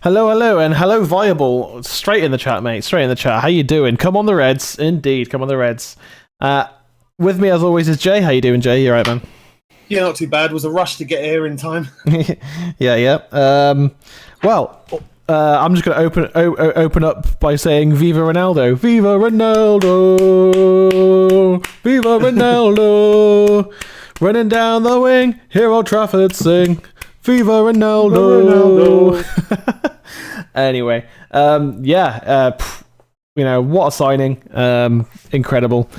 Hello, and hello, Viable. Straight in the chat, mate. Straight in the chat. How you doing? Come on, the Reds. Indeed, come on, the Reds. With me, as always, is Jay. How you doing, Jay? You right, man? Yeah, not too bad. Was a rush to get here in time. yeah. I'm just going to open up by saying Viva Ronaldo. Viva Ronaldo. Viva Ronaldo. Running down the wing, hear Old Trafford sing. Viva Ronaldo. Anyway, what a signing. Incredible.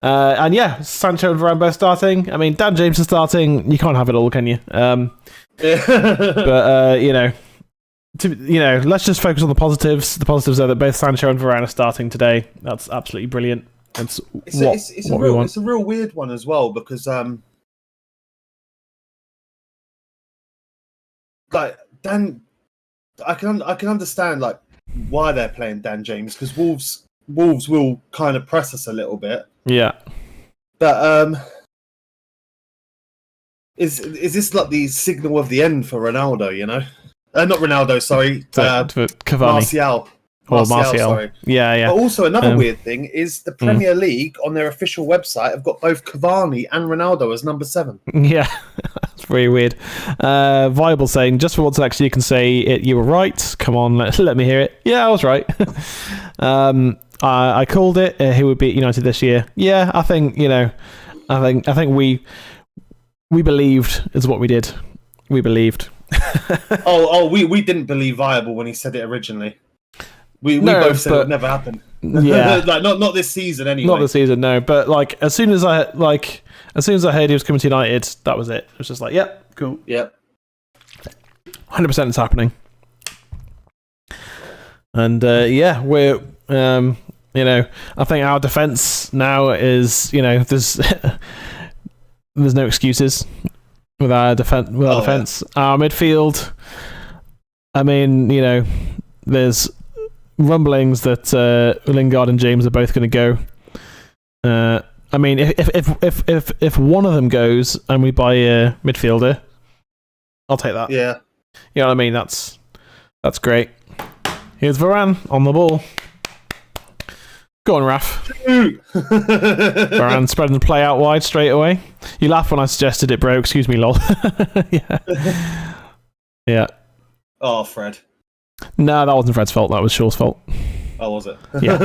Sancho and Varane both starting. I mean, Dan James is starting. You can't have it all, can you? But let's just focus on the positives. The positives are that both Sancho and Varane are starting today. That's absolutely brilliant. It's a real weird one as well because like Dan, I can understand like why they're playing Dan James because Wolves will kind of press us a little bit. Yeah, but is this like the signal of the end for Ronaldo? You know, not Ronaldo. Sorry, for Cavani. Martial, sorry. Yeah. But also another weird thing is the Premier League on their official website have got both Cavani and Ronaldo as number 7. Yeah, that's very weird. Viable saying, just for once actually you can say it, you were right. Come on, let me hear it. Yeah, I was right. I called it. Who would beat United this year? Yeah, I think we believed is what we did. We believed. we didn't believe Viable when he said it originally. We both said it would never happen. Yeah, like not this season anyway. Not this season, no. But like as soon as I heard he was coming to United, that was it. It was just like, yep, cool, yep, 100% it's happening. And we're I think our defense now is there's no excuses with our defense. Our midfield. I mean, there's rumblings that Lingard and James are both going to go. I mean, if one of them goes and we buy a midfielder, I'll take that. Yeah, you know what I mean. That's great. Here's Varane on the ball. Go on, Raf. Varane spreading the play out wide straight away. You laughed when I suggested it, bro. Excuse me, lol. Yeah. Oh, Fred. No, that wasn't Fred's fault. That was Shaw's fault. Oh, was it? Yeah.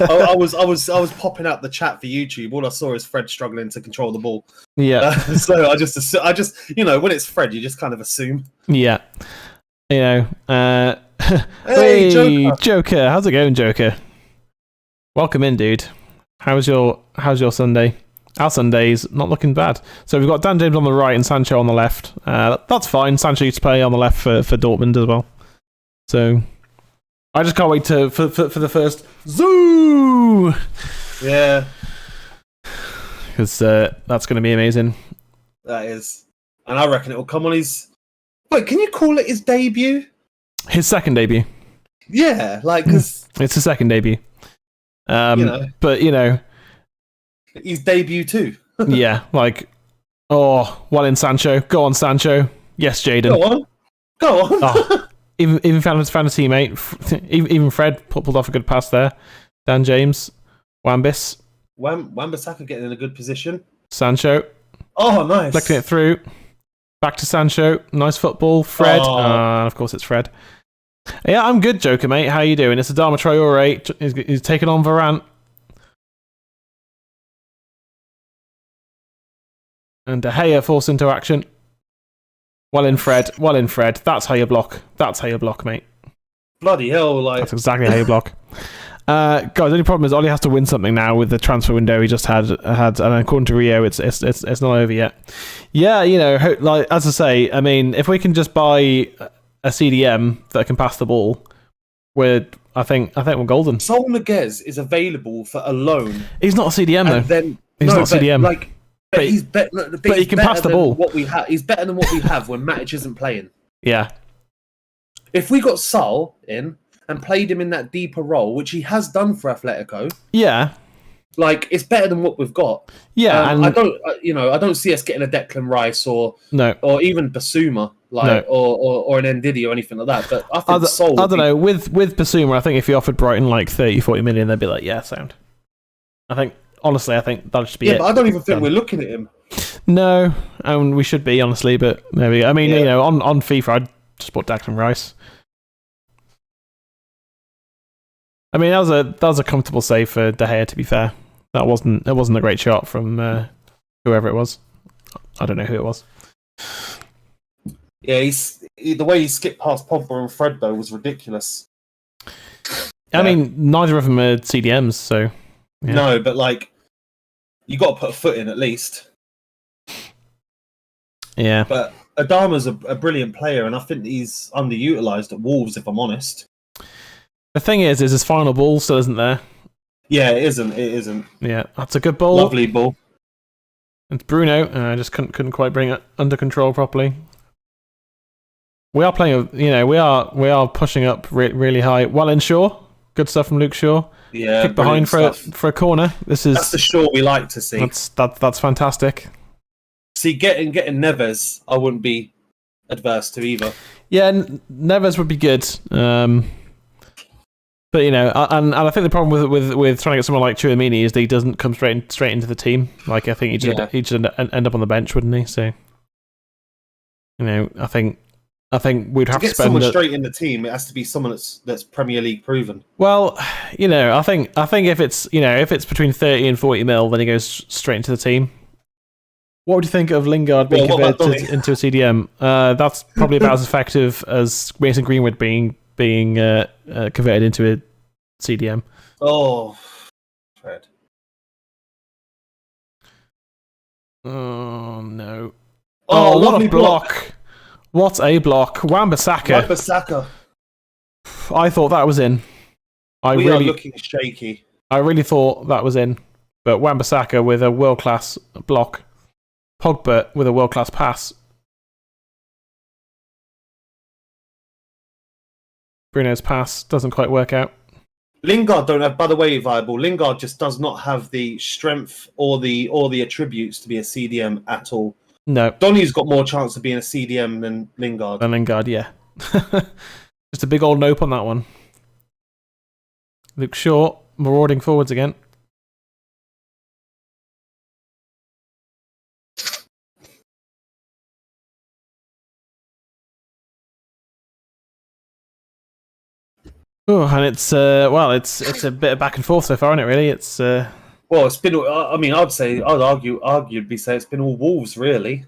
I was popping out the chat for YouTube. All I saw is Fred struggling to control the ball. Yeah. So I just when it's Fred, you just kind of assume. Yeah. Hey, Joker. How's it going, Joker? Welcome in, dude. How's your Sunday? Our Sunday's not looking bad. So we've got Dan James on the right and Sancho on the left. That's fine. Sancho used to play on the left for Dortmund as well. So I just can't wait for the first zoo. Yeah, because that's going to be amazing. That is, and I reckon it will come on his. Wait, can you call it his debut? His second debut. Yeah, like because it's his second debut. But his debut too. Yeah, like in Sancho. Go on, Sancho. Yes, Jaden. Go on. Oh. Even found a teammate. Even Fred pulled off a good pass there. Dan James, Wan-Bissaka getting in a good position. Sancho. Oh, nice. Flicking it through. Back to Sancho. Nice football. Fred. Of course, it's Fred. Yeah, I'm good, Joker, mate. How you doing? It's Adama Traore. He's taking on Varane. And De Gea forced into action. Well in, Fred. That's how you block. Mate. Bloody hell, like... That's exactly how you block. Guys, the only problem is Ollie has to win something now with the transfer window he just had, and according to Rio, it's not over yet. Yeah, like as I say, I mean, if we can just buy a CDM that can pass the ball, I think we're golden. Saul Niguez is available for a loan. He's not a CDM though. He's not a CDM. But he can pass the ball. He's better than what we have when Matic isn't playing. Yeah. If we got Saul in and played him in that deeper role, which he has done for Atletico, yeah, like it's better than what we've got. Yeah, and I don't see us getting a Declan Rice or even Basuma. like or an Ndidi or anything like that. But I think Sol. I don't know. With Basuma, I think if you offered Brighton like 30-40 million, they'd be like, yeah, sound. I think that'll just be it. Yeah, but I don't even think we're looking at him. No, and we should be, honestly, but maybe. I mean, on FIFA, I just bought Declan Rice. I mean, that was a comfortable save for De Gea, to be fair. It wasn't a great shot from whoever it was. I don't know who it was. Yeah, the way he skipped past Pogba and Fred, though, was ridiculous. I mean, neither of them are CDMs, so... Yeah. No, but, like, you got to put a foot in, at least. Yeah. But Adama's a brilliant player, and I think he's underutilised at Wolves, if I'm honest. The thing is his final ball still isn't there. Yeah, it isn't. Yeah, that's a good ball. Lovely ball. It's Bruno. I just couldn't quite bring it under control properly. We are playing, we are pushing up really high. Well in Shaw. Good stuff from Luke Shaw. Yeah, kick behind for a corner. That's the Shaw we like to see. That's fantastic. See, getting Neves, I wouldn't be adverse to either. Yeah, Neves would be good. But and I think the problem with trying to get someone like Tchouaméni is that he doesn't come straight into the team. Like I think he'd just end up on the bench, wouldn't he? So, I think we'd have to get spend someone straight in the team. It has to be someone that's Premier League proven. Well, I think if it's between 30 and 40 mil, then he goes straight into the team. What would you think of Lingard being converted into a CDM? That's probably about as effective as Mason Greenwood being converted into a CDM. Oh, Fred. Oh no! Oh, what a block! What a block! Wan-Bissaka. I thought that was in. We are looking shaky. I really thought that was in, but Wan-Bissaka with a world-class block. Pogba with a world-class pass. Bruno's pass doesn't quite work out. Lingard don't have, by the way, viable. Lingard just does not have the strength or the attributes to be a CDM at all. No. Donny's got more chance of being a CDM than Lingard. Yeah. Just a big old nope on that one. Luke Shaw, marauding forwards again. Oh, and it's a bit of back and forth so far, isn't it? Really, it's well, it's been. I mean, I'd arguably say it's been all Wolves, really.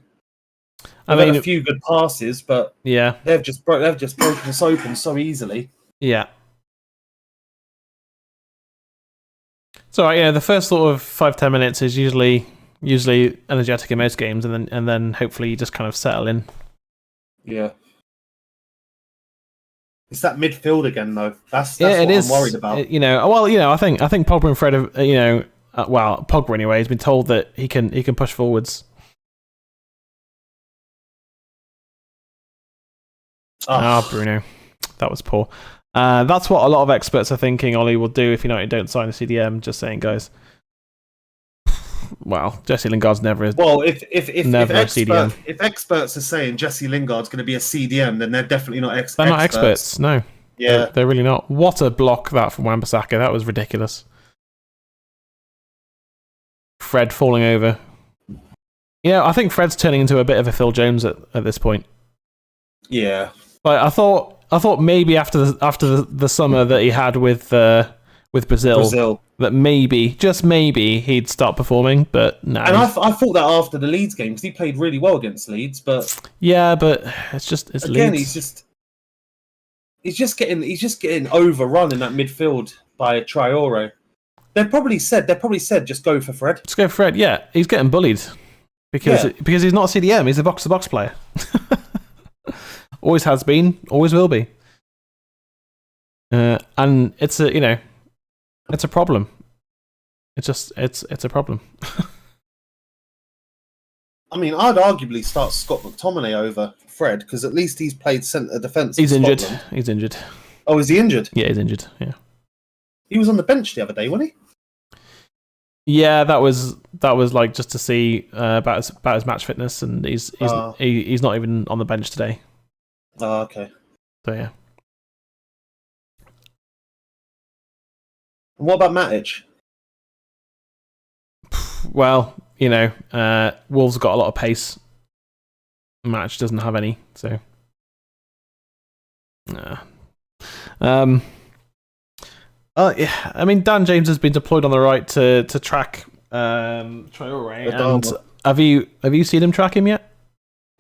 I've had a few good passes, but yeah, they've just broken us open so easily. Yeah. So the first sort of 5-10 minutes is usually energetic in most games, and then hopefully you just kind of settle in. Yeah. It's that midfield again, though. That's what I'm worried about. I think Pogba and Fred have, Pogba anyway has been told that he can push forwards. Bruno, that was poor. That's what a lot of experts are thinking Ollie will do if United don't sign a CDM. Just saying, guys. Well, Jesse Lingard's never. Well, if experts are saying Jesse Lingard's going to be a CDM, then they're definitely not experts. They're not experts. No. Yeah, they're really not. What a block that from Wan-Bissaka. That was ridiculous. Fred falling over. I think Fred's turning into a bit of a Phil Jones at this point. Yeah. Like I thought maybe after the summer that he had with Brazil, that just maybe he'd start performing, but no. And I thought that after the Leeds game, because he played really well against Leeds, but yeah, but it's again, Leeds. he's just getting overrun in that midfield by Traore. They probably said just go for Fred. Just go for Fred. Yeah, he's getting bullied because he's not a CDM. He's a box-to-box player. Always has been, always will be. And it's a problem. It's a problem. I mean, I'd arguably start Scott McTominay over Fred because at least he's played centre defence. He's injured. He's injured. Oh, is he injured? Yeah, he's injured. Yeah. He was on the bench the other day, wasn't he? Yeah, that was like just to see about his match fitness, and he's not even on the bench today. Oh, okay. So yeah. And what about Matic? Well, Wolves got a lot of pace. Match doesn't have any, so. Yeah. I mean, Dan James has been deployed on the right to track Traore. And have you seen him track him yet?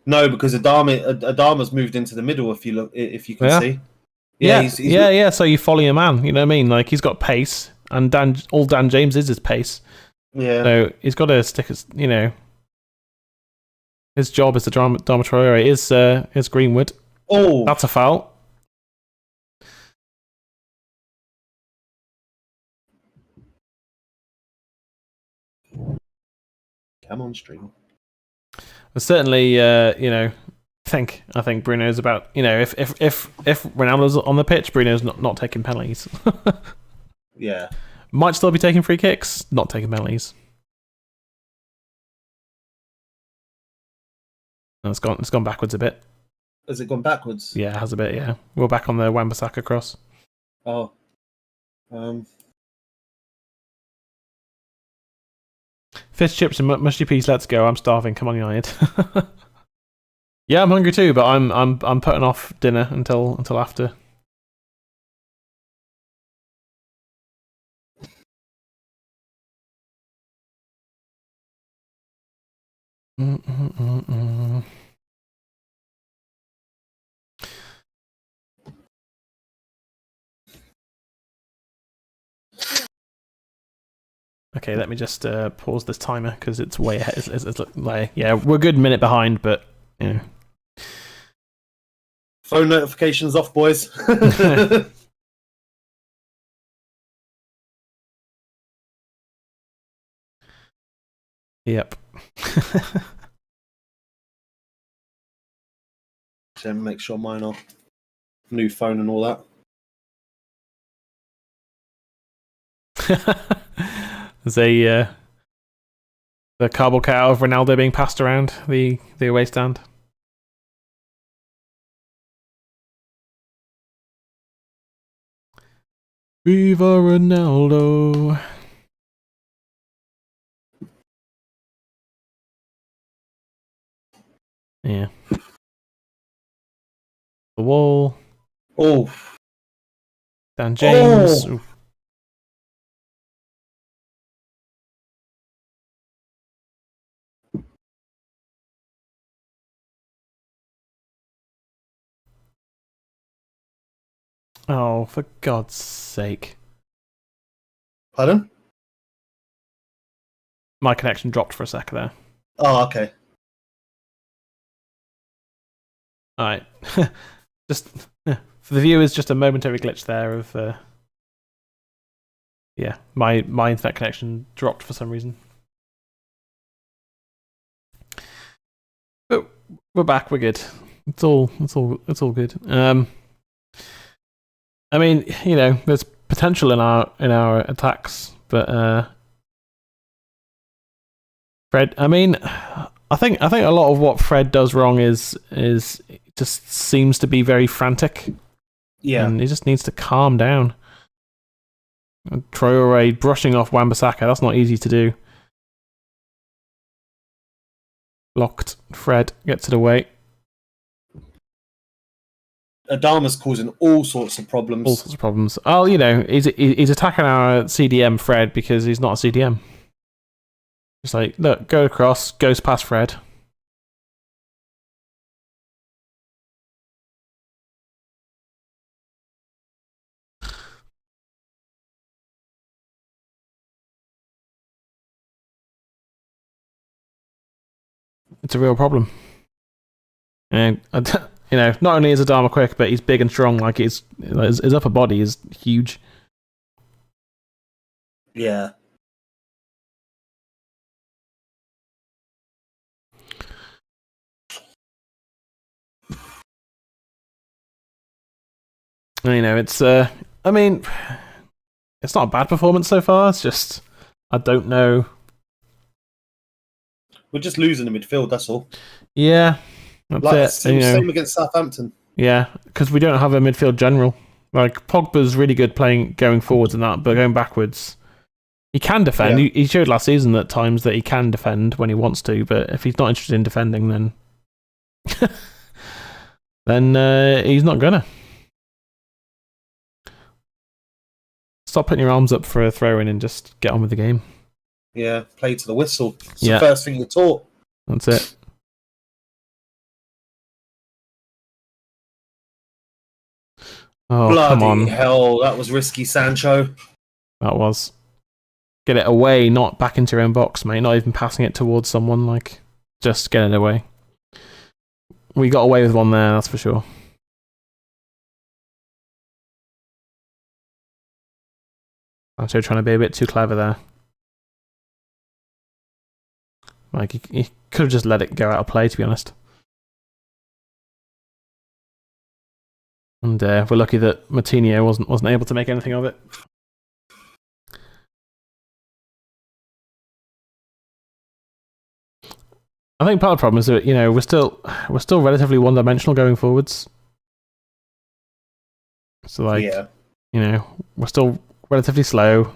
No, because Adama's moved into the middle. If you can see. Yeah, he's So you follow your man. You know what I mean? Like, he's got pace, and all Dan James is pace. Yeah. So he's got to stick. His job is to Dharma Traore is Greenwood. Oh, that's a foul. Come on, stream. But certainly, I think Bruno's about. If Ronaldo's on the pitch, Bruno's not taking penalties. Yeah. Might still be taking free kicks, not taking penalties. No, it's gone backwards a bit. Has it gone backwards? Yeah, it has a bit, yeah. We're back on the Wan-Bissaka cross. Oh. Fish, chips and mushy peas, let's go. I'm starving. Come on, United. Yeah, I'm hungry too, but I'm putting off dinner until after. Okay, let me just pause this timer because it's way ahead. It's like, yeah, we're a good minute behind, but Phone notifications off, boys. Yep. So make sure mine are new phone and all that. There's the cardboard cutout of Ronaldo being passed around the away stand. Viva Ronaldo. Yeah. The wall. Oh. Dan James. Oh. Oh, for God's sake. Pardon? My connection dropped for a sec there. Oh, okay. Alright. Just for the viewers, just a momentary glitch there of yeah, my internet connection dropped for some reason. But we're back, we're good. It's all good. I mean, there's potential in our attacks, but Fred. I mean, I think a lot of what Fred does wrong is just seems to be very frantic. Yeah, and he just needs to calm down. Traore brushing off Wan-Bissaka, that's not easy to do. Blocked. Fred gets it away. Adama's causing all sorts of problems. Oh, he's attacking our CDM Fred because he's not a CDM. It's like, look, go across, goes past Fred. It's a real problem. And not only is Adama quick, but he's big and strong. Like his upper body is huge. Yeah. It's I mean, it's not a bad performance so far. It's just I don't know. We're just losing the midfield. That's all. Yeah, that's it. Same against Southampton. Yeah, because we don't have a midfield general. Like, Pogba's really good going forwards and that, but going backwards, he can defend. Yeah. He showed last season at times that he can defend when he wants to, but if he's not interested in defending, then he's not gonna. Stop putting your arms up for a throw-in and just get on with the game. Yeah, play to the whistle. It's the first thing you're taught. That's it. Oh, Bloody come on. hell, that was risky, Sancho. That was. Get it away, not back into your own box, mate. Not even passing it towards someone, like, just get it away. We got away with one there, that's for sure. I'm still trying to be a bit too clever there. Like, he could have just let it go out of play, to be honest. And we're lucky that Martinho wasn't able to make anything of it. I think part of the problem is that, you know, we're still relatively one-dimensional going forwards. So, like, you know, we're still relatively slow,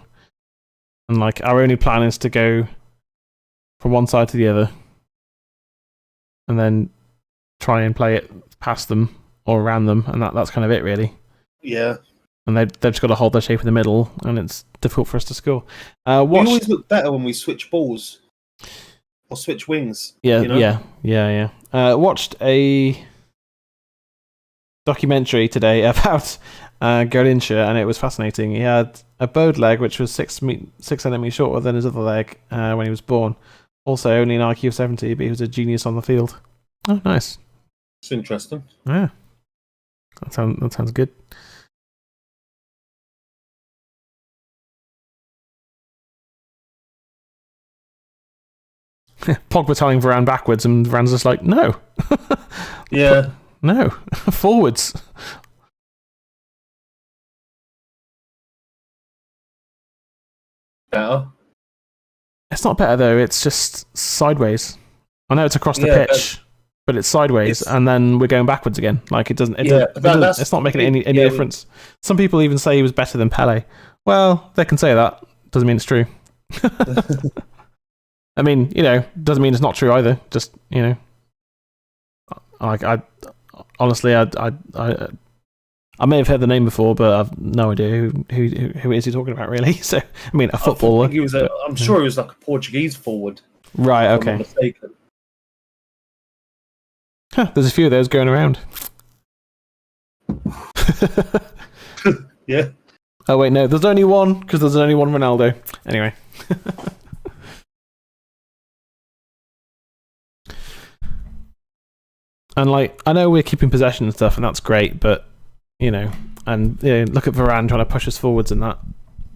and like our only plan is to go from one side to the other, and then try and play it past them or around them, and that's kind of it, really. Yeah. And they've just got to hold their shape in the middle, and it's difficult for us to score. We always look better when we switch balls or switch wings. Yeah, you know? yeah. Watched a documentary today about Garrincha, and it was fascinating. He had a bowed leg, which was 6 centimeters shorter than his other leg when he was born. Also, only an IQ of 70, but he was a genius on the field. Oh, nice. It's interesting. Yeah, that sounds good. Pogba telling Varane backwards, and Varane's just like, no. Yeah. No. Forwards. Better. It's not better, though. It's just sideways. I know it's across the pitch, but it's sideways, and then we're going backwards again. Like, it doesn't. It's not making any difference. Some people even say he was better than Pele. Well, they can say that. Doesn't mean it's true. I mean, you know, doesn't mean it's not true either. Just, you know, like I may have heard the name before, but I've no idea who is he talking about, really. So, I mean, a footballer. I'm sure he was like a Portuguese forward. Right. Okay. If I'm not mistaken. There's a few of those going around. Yeah. Oh wait, no. There's only one because there's only one Ronaldo. Anyway. And like, I know we're keeping possession and stuff, and that's great, but you know, and look at Varane trying to push us forwards and that.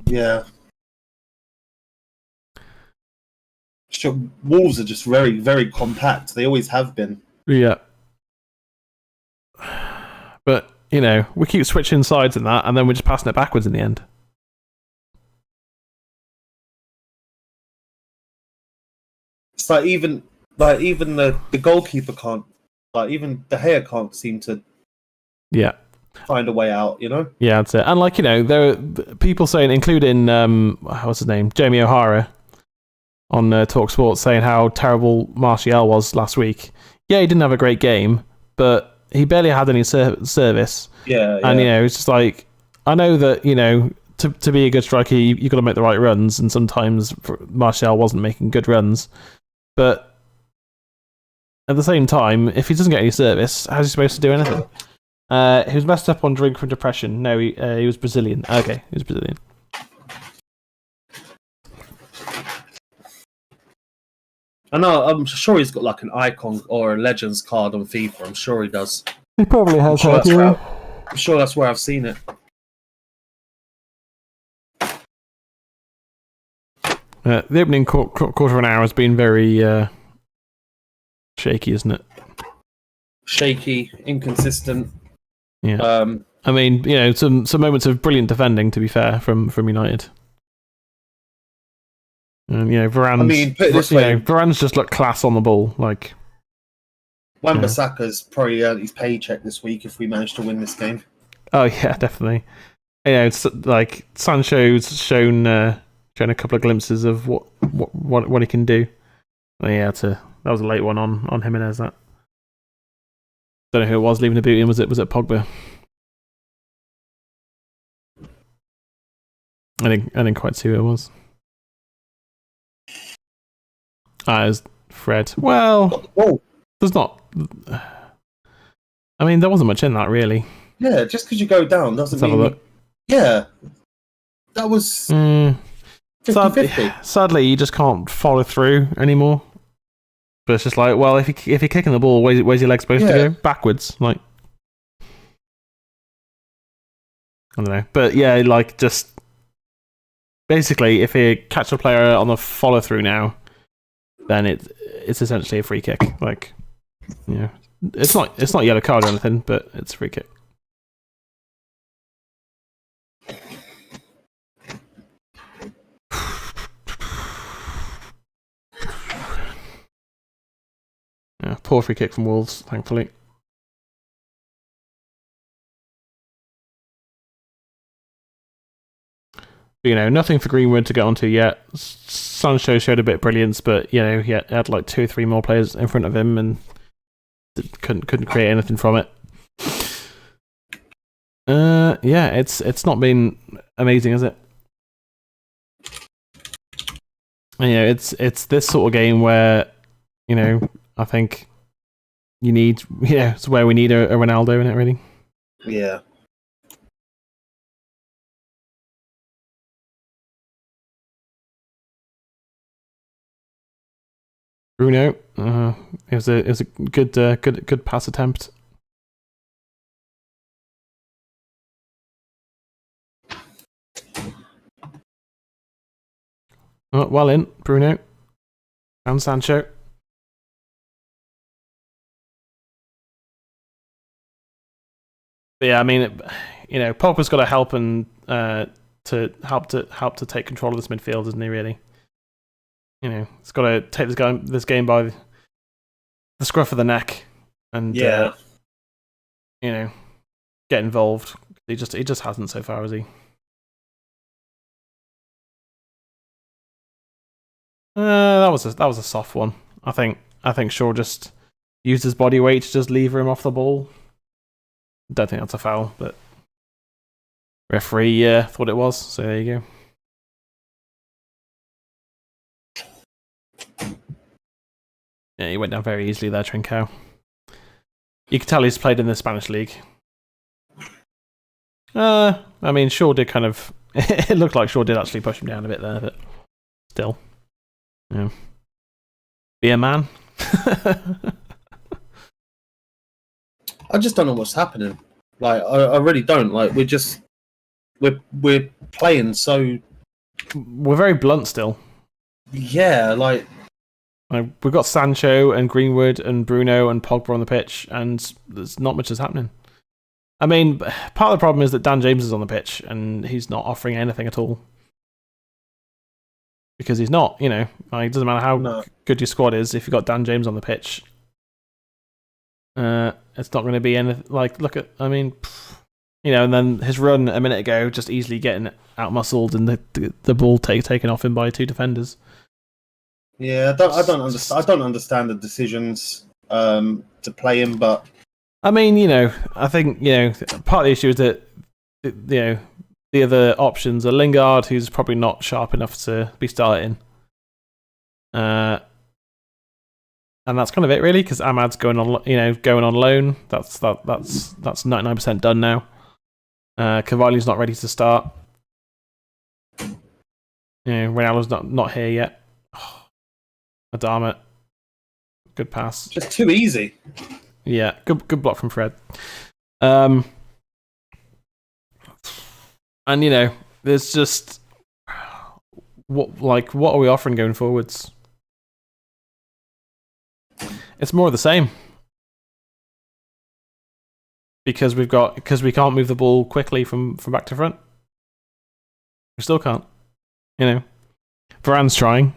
Yeah. Sure, Wolves are just very, very compact. They always have been. Yeah. But you know, we keep switching sides and that, and then we're just passing it backwards in the end. It's like even the goalkeeper can't. Like, even De Gea can't seem to find a way out, you know? Yeah, that's it. And, like, you know, there are people saying, including, what's his name? Jamie O'Hara on Talk Sports, saying how terrible Martial was last week. Yeah, he didn't have a great game, but he barely had any service. Yeah. And, you know, it's just like, I know that, you know, to be a good striker, you've got to make the right runs, and sometimes Martial wasn't making good runs. But at the same time, if he doesn't get any service, how's he supposed to do anything? He was messed up on drink from depression. No, he was Brazilian. Okay, he was Brazilian. I know. I'm sure he's got like an icon or a Legends card on FIFA. I'm sure he does. He probably has. I'm sure that's where I've seen it. The opening quarter of an hour has been very shaky, isn't it? Shaky, inconsistent. Yeah. I mean, you know, some moments of brilliant defending, to be fair, from United. And you know, Varane's. I mean, put it this way: Varane's just looked class on the ball. Like, Wan-Bissaka's probably earned his paycheck this week if we manage to win this game. Oh yeah, definitely. It's like Sancho's shown a couple of glimpses of what he can do. Yeah, that was a late one on Jimenez. That don't know who it was leaving the boot in. Was it Pogba? I didn't quite see who it was. It was Fred. Well, there's not. I mean, there wasn't much in that really. Yeah, just because you go down doesn't mean. Yeah, that was 50-50. Sadly, you just can't follow through anymore. But it's just like, well, if you're kicking the ball, where's your leg supposed to go? Backwards, like. I don't know, but yeah, like just basically, if you catch a player on the follow through now, then it's essentially a free kick. Like, it's not yellow card or anything, but it's a free kick. Yeah, poor free kick from Wolves, thankfully. But, nothing for Greenwood to get onto yet. Sancho showed a bit of brilliance, but he had like 2 or 3 more players in front of him and couldn't create anything from it. Yeah, it's not been amazing, has it? And, it's this sort of game where I think you need it's where we need a Ronaldo in it, really. Yeah. Bruno, it was a good pass attempt. Well in, Bruno and Sancho. But yeah, I mean, Pogba's got to help and to help to take control of this midfield, isn't he? Really. It's got to take this game by the scruff of the neck and get involved. He just hasn't so far, has he? That was a soft one. I think Shaw just used his body weight to just lever him off the ball. Don't think that's a foul, but referee thought it was. So there you go. Yeah, he went down very easily there, Trincao. You can tell he's played in the Spanish league. I mean, Shaw did kind of. It looked like Shaw did actually push him down a bit there, but still. Yeah. Be a man. I just don't know what's happening. Like, I really don't. Like, we're playing so. We're very blunt still. Yeah, like. We've got Sancho and Greenwood and Bruno and Pogba on the pitch, and there's not much is happening. I mean, part of the problem is that Dan James is on the pitch, and he's not offering anything at all. Because he's not, it doesn't matter how good your squad is, if you've got Dan James on the pitch, it's not going to be anything. Like, look at, and then his run a minute ago, just easily getting out-muscled and the ball taken off him by 2 defenders. Yeah, I don't understand the decisions to play him, but I mean, I think part of the issue is that the other options are Lingard, who's probably not sharp enough to be starting, and that's kind of it really, because Ahmad's going on loan. That's 99% done now. Cavalli's not ready to start. Ronaldo's not here yet. Adama, good pass. Just too easy. Yeah, good block from Fred. And there's just what are we offering going forwards? It's more of the same. Because we can't move the ball quickly from back to front. We still can't. Varane's trying.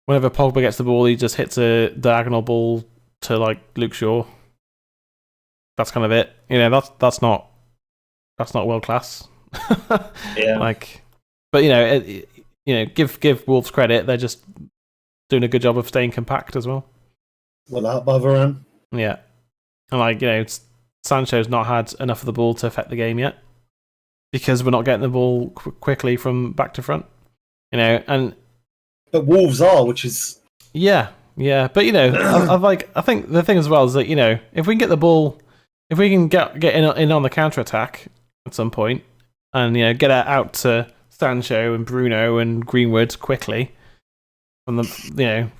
whenever Pogba gets the ball, he just hits a diagonal ball to like Luke Shaw. That's kind of it. That's not world class. Yeah. But give Wolves credit. They're just doing a good job of staying compact as well. Well, out by Varane. Yeah, and Sancho's not had enough of the ball to affect the game yet because we're not getting the ball quickly from back to front. But Wolves are, which is yeah. But I think the thing as well is that if we can get the ball, if we can get in on the counter attack at some point, and get it out to Sancho and Bruno and Greenwood quickly from the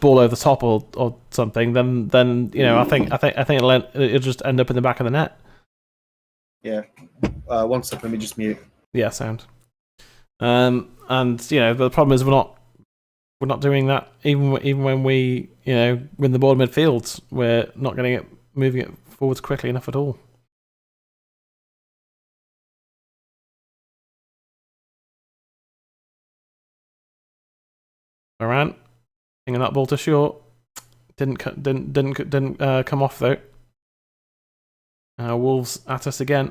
ball over the top or something, then I think it'll just end up in the back of the net. Yeah. 1 second, let me just mute. Yeah, sound. And the problem is we're not doing that even when we win the ball in midfield. We're not moving it forwards quickly enough at all. Varane thinking that ball to short. Didn't come off though. Wolves at us again.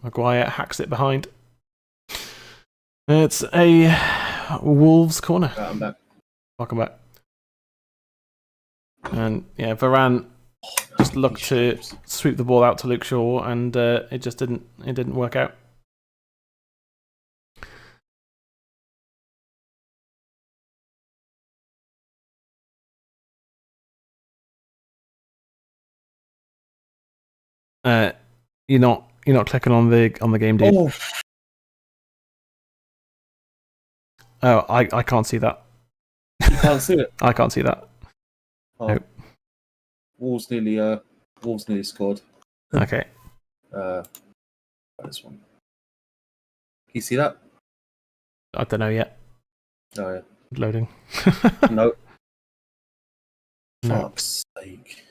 Maguire hacks it behind. It's a Wolves corner. I'm back. Welcome back. And Varane just looked to sweep the ball out to Luke Shaw, and it just didn't work out. You're not clicking on the game, dude. Oh, I can't see that. You can't see it. I can't see that. Oh. Nope. Wolves nearly scored. Okay. This one. Can you see that? I don't know yet. Oh yeah. Loading. No. No. Fuck's sake.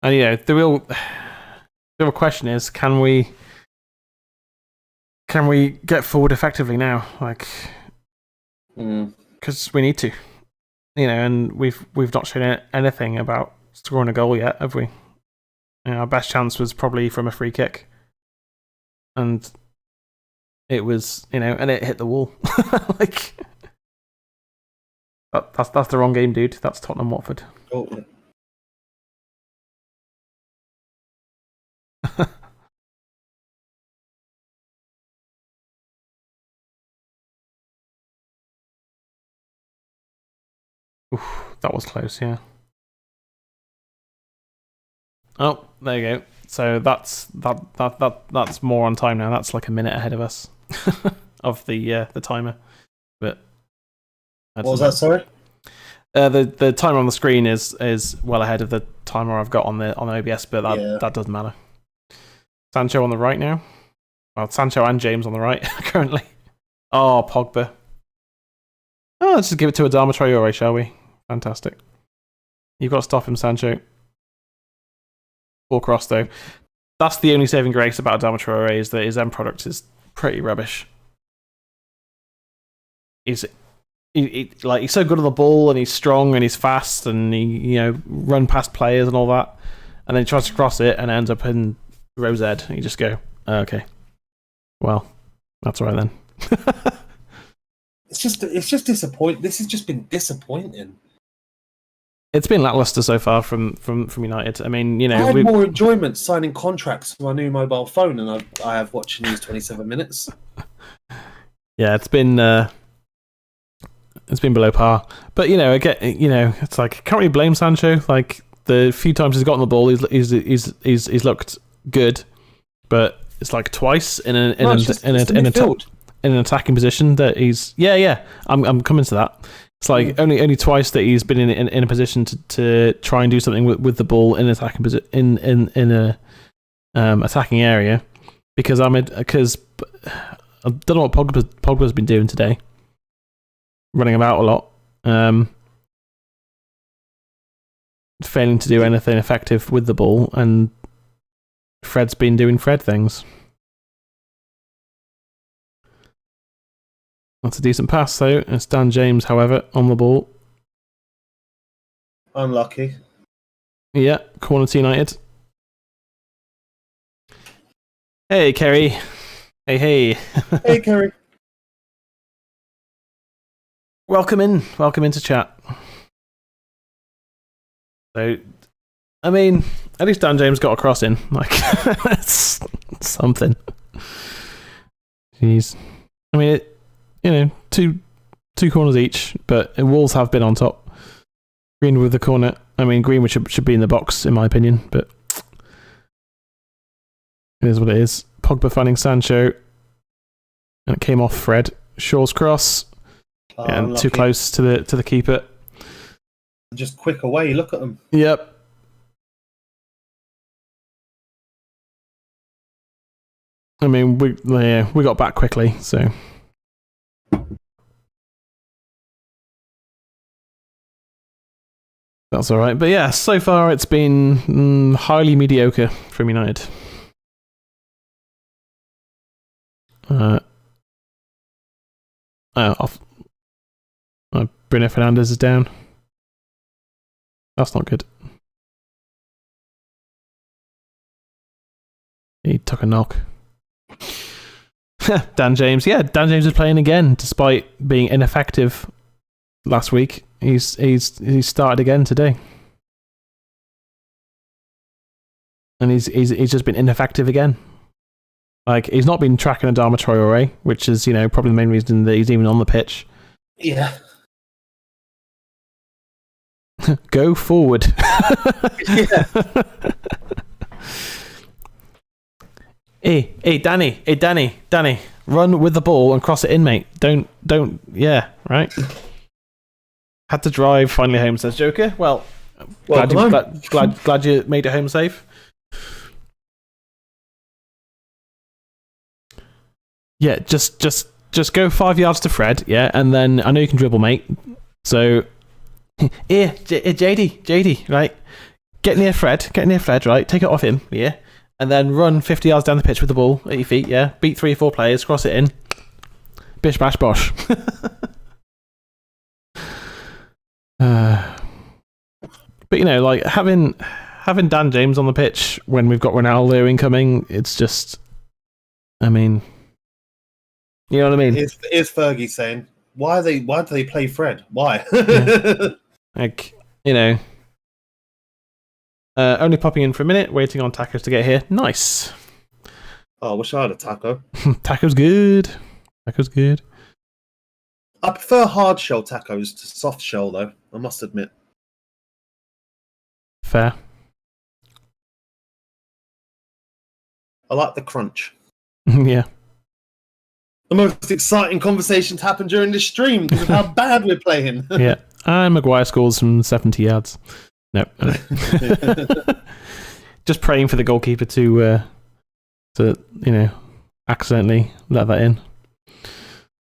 And the real question is, can we get forward effectively now? Because we need to, and we've not shown anything about scoring a goal yet, have we? Our best chance was probably from a free kick, and it was and it hit the wall. That's the wrong game, dude. That's Tottenham Watford. Oh. Yeah. Oof, that was close, yeah. Oh, there you go. So that's more on time now. That's like a minute ahead of us of the timer. But what was that? Sorry. The timer on the screen is well ahead of the timer I've got on OBS, but that doesn't matter. Sancho on the right now. Well, Sancho and James on the right currently. Oh, Pogba. Oh, let's just give it to Adama Traore, shall we? Fantastic. You've got to stop him, Sancho. Full cross, though. That's the only saving grace about Adama Traore, is that his end product is pretty rubbish. He's so good on the ball, and he's strong, and he's fast, and he run past players and all that, and then he tries to cross it and ends up in row Z. And you just go, oh, okay, well, that's all right then. It's just disappointing. This has just been disappointing. It's been lackluster so far from United. I mean, I had more enjoyment signing contracts for my new mobile phone than I have watching these 27 minutes. Yeah, it's been below par. But again, it's like, can't really blame Sancho. Like, the few times he's gotten the ball, he's looked good, but it's like twice in an attacking position that he's I'm coming to that. It's like only twice that he's been in a position to try and do something with the ball in attacking in a attacking area, because I don't know what Pogba's been doing today. running about a lot, failing to do anything effective with the ball, and Fred's been doing Fred things. That's a decent pass, though. It's Dan James, however, on the ball. Unlucky. Yeah, corner to United. Hey, Kerry. Hey. Hey, Kerry. Welcome into chat. So, I mean, at least Dan James got a cross in. Like, that's something. Jeez. I mean, two corners each, but Wolves have been on top. Greenwood with the corner. I mean, Greenwood should be in the box, in my opinion, but it is what it is. Pogba finding Sancho, and it came off Fred. Shaw's cross. And too close to the keeper. Just quick away. Look at them. Yep. I mean, we got back quickly, so that's all right. But yeah, so far it's been highly mediocre from United. Bruno Fernandes is down. That's not good. He took a knock. Dan James. Yeah, Dan James is playing again despite being ineffective last week. He's started again today. And he's just been ineffective again. Like, he's not been tracking Adama Traore, which is, probably the main reason that he's even on the pitch. Yeah. Go forward. Yeah. Hey, Danny, run with the ball and cross it in, mate. Don't, yeah, right? Had to drive finally home, says Joker. Well, glad you made it home safe. Yeah, just go 5 yards to Fred, yeah, and then I know you can dribble, mate. So, here, JD, right? Get near Fred, right? Take it off him, yeah, and then run 50 yards down the pitch with the ball at your feet, yeah. Beat 3 or 4 players, cross it in, bish bash bosh. But like having Dan James on the pitch when we've got Ronaldo incoming, it's just, I mean. You know what I mean? Is Fergie saying, why do they play Fred? Why? Yeah. Like, only popping in for a minute, waiting on tacos to get here. Nice. Oh, I wish I had a taco. Taco's good. I prefer hard shell tacos to soft shell, though, I must admit. Fair. I like the crunch. Yeah. The most exciting conversations happen during this stream because of how bad we're playing. Yeah. And Maguire scores from 70 yards. No. Just praying for the goalkeeper to accidentally let that in.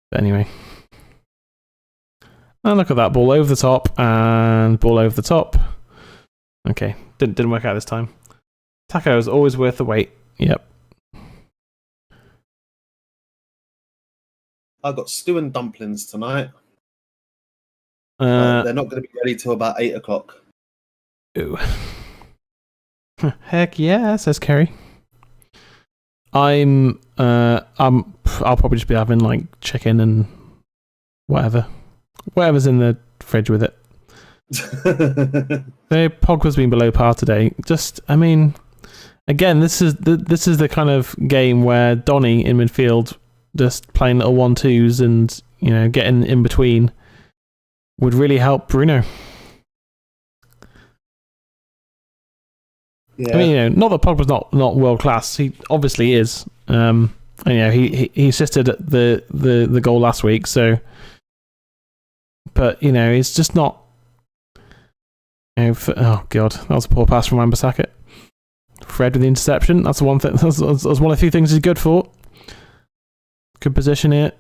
But anyway. And look at that. Ball over the top and ball over the top. Okay. Didn't work out this time. Taco is always worth the wait. Yep. I've got stew and dumplings tonight. They're not going to be ready till about 8 o'clock. Ooh. Heck yeah, says Kerry. I'll probably just be having like chicken and whatever's in the fridge with it. Pogba's been below par today. Just, I mean, again, this is the kind of game where Donny in midfield, just playing little 1-2s and getting in between, would really help Bruno. Yeah. I mean, not that Pogba's not world class. He obviously is. And, he assisted the goal last week. So, but he's just not. Oh god, that was a poor pass from Wan-Bissaka. Fred with the interception. That's the one thing. That's one of the few things he's good for. Good position here.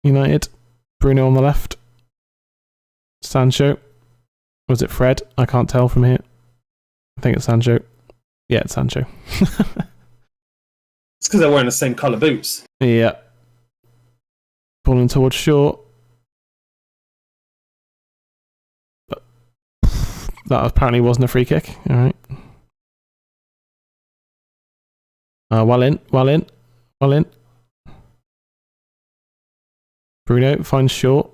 United. Bruno on the left. Sancho. Was it Fred? I can't tell from here. I think it's Sancho. Yeah, it's Sancho. It's because they're wearing the same colour boots. Yeah. Pulling towards Shaw. That apparently wasn't a free kick. All right. Well in. Bruno finds Shaw.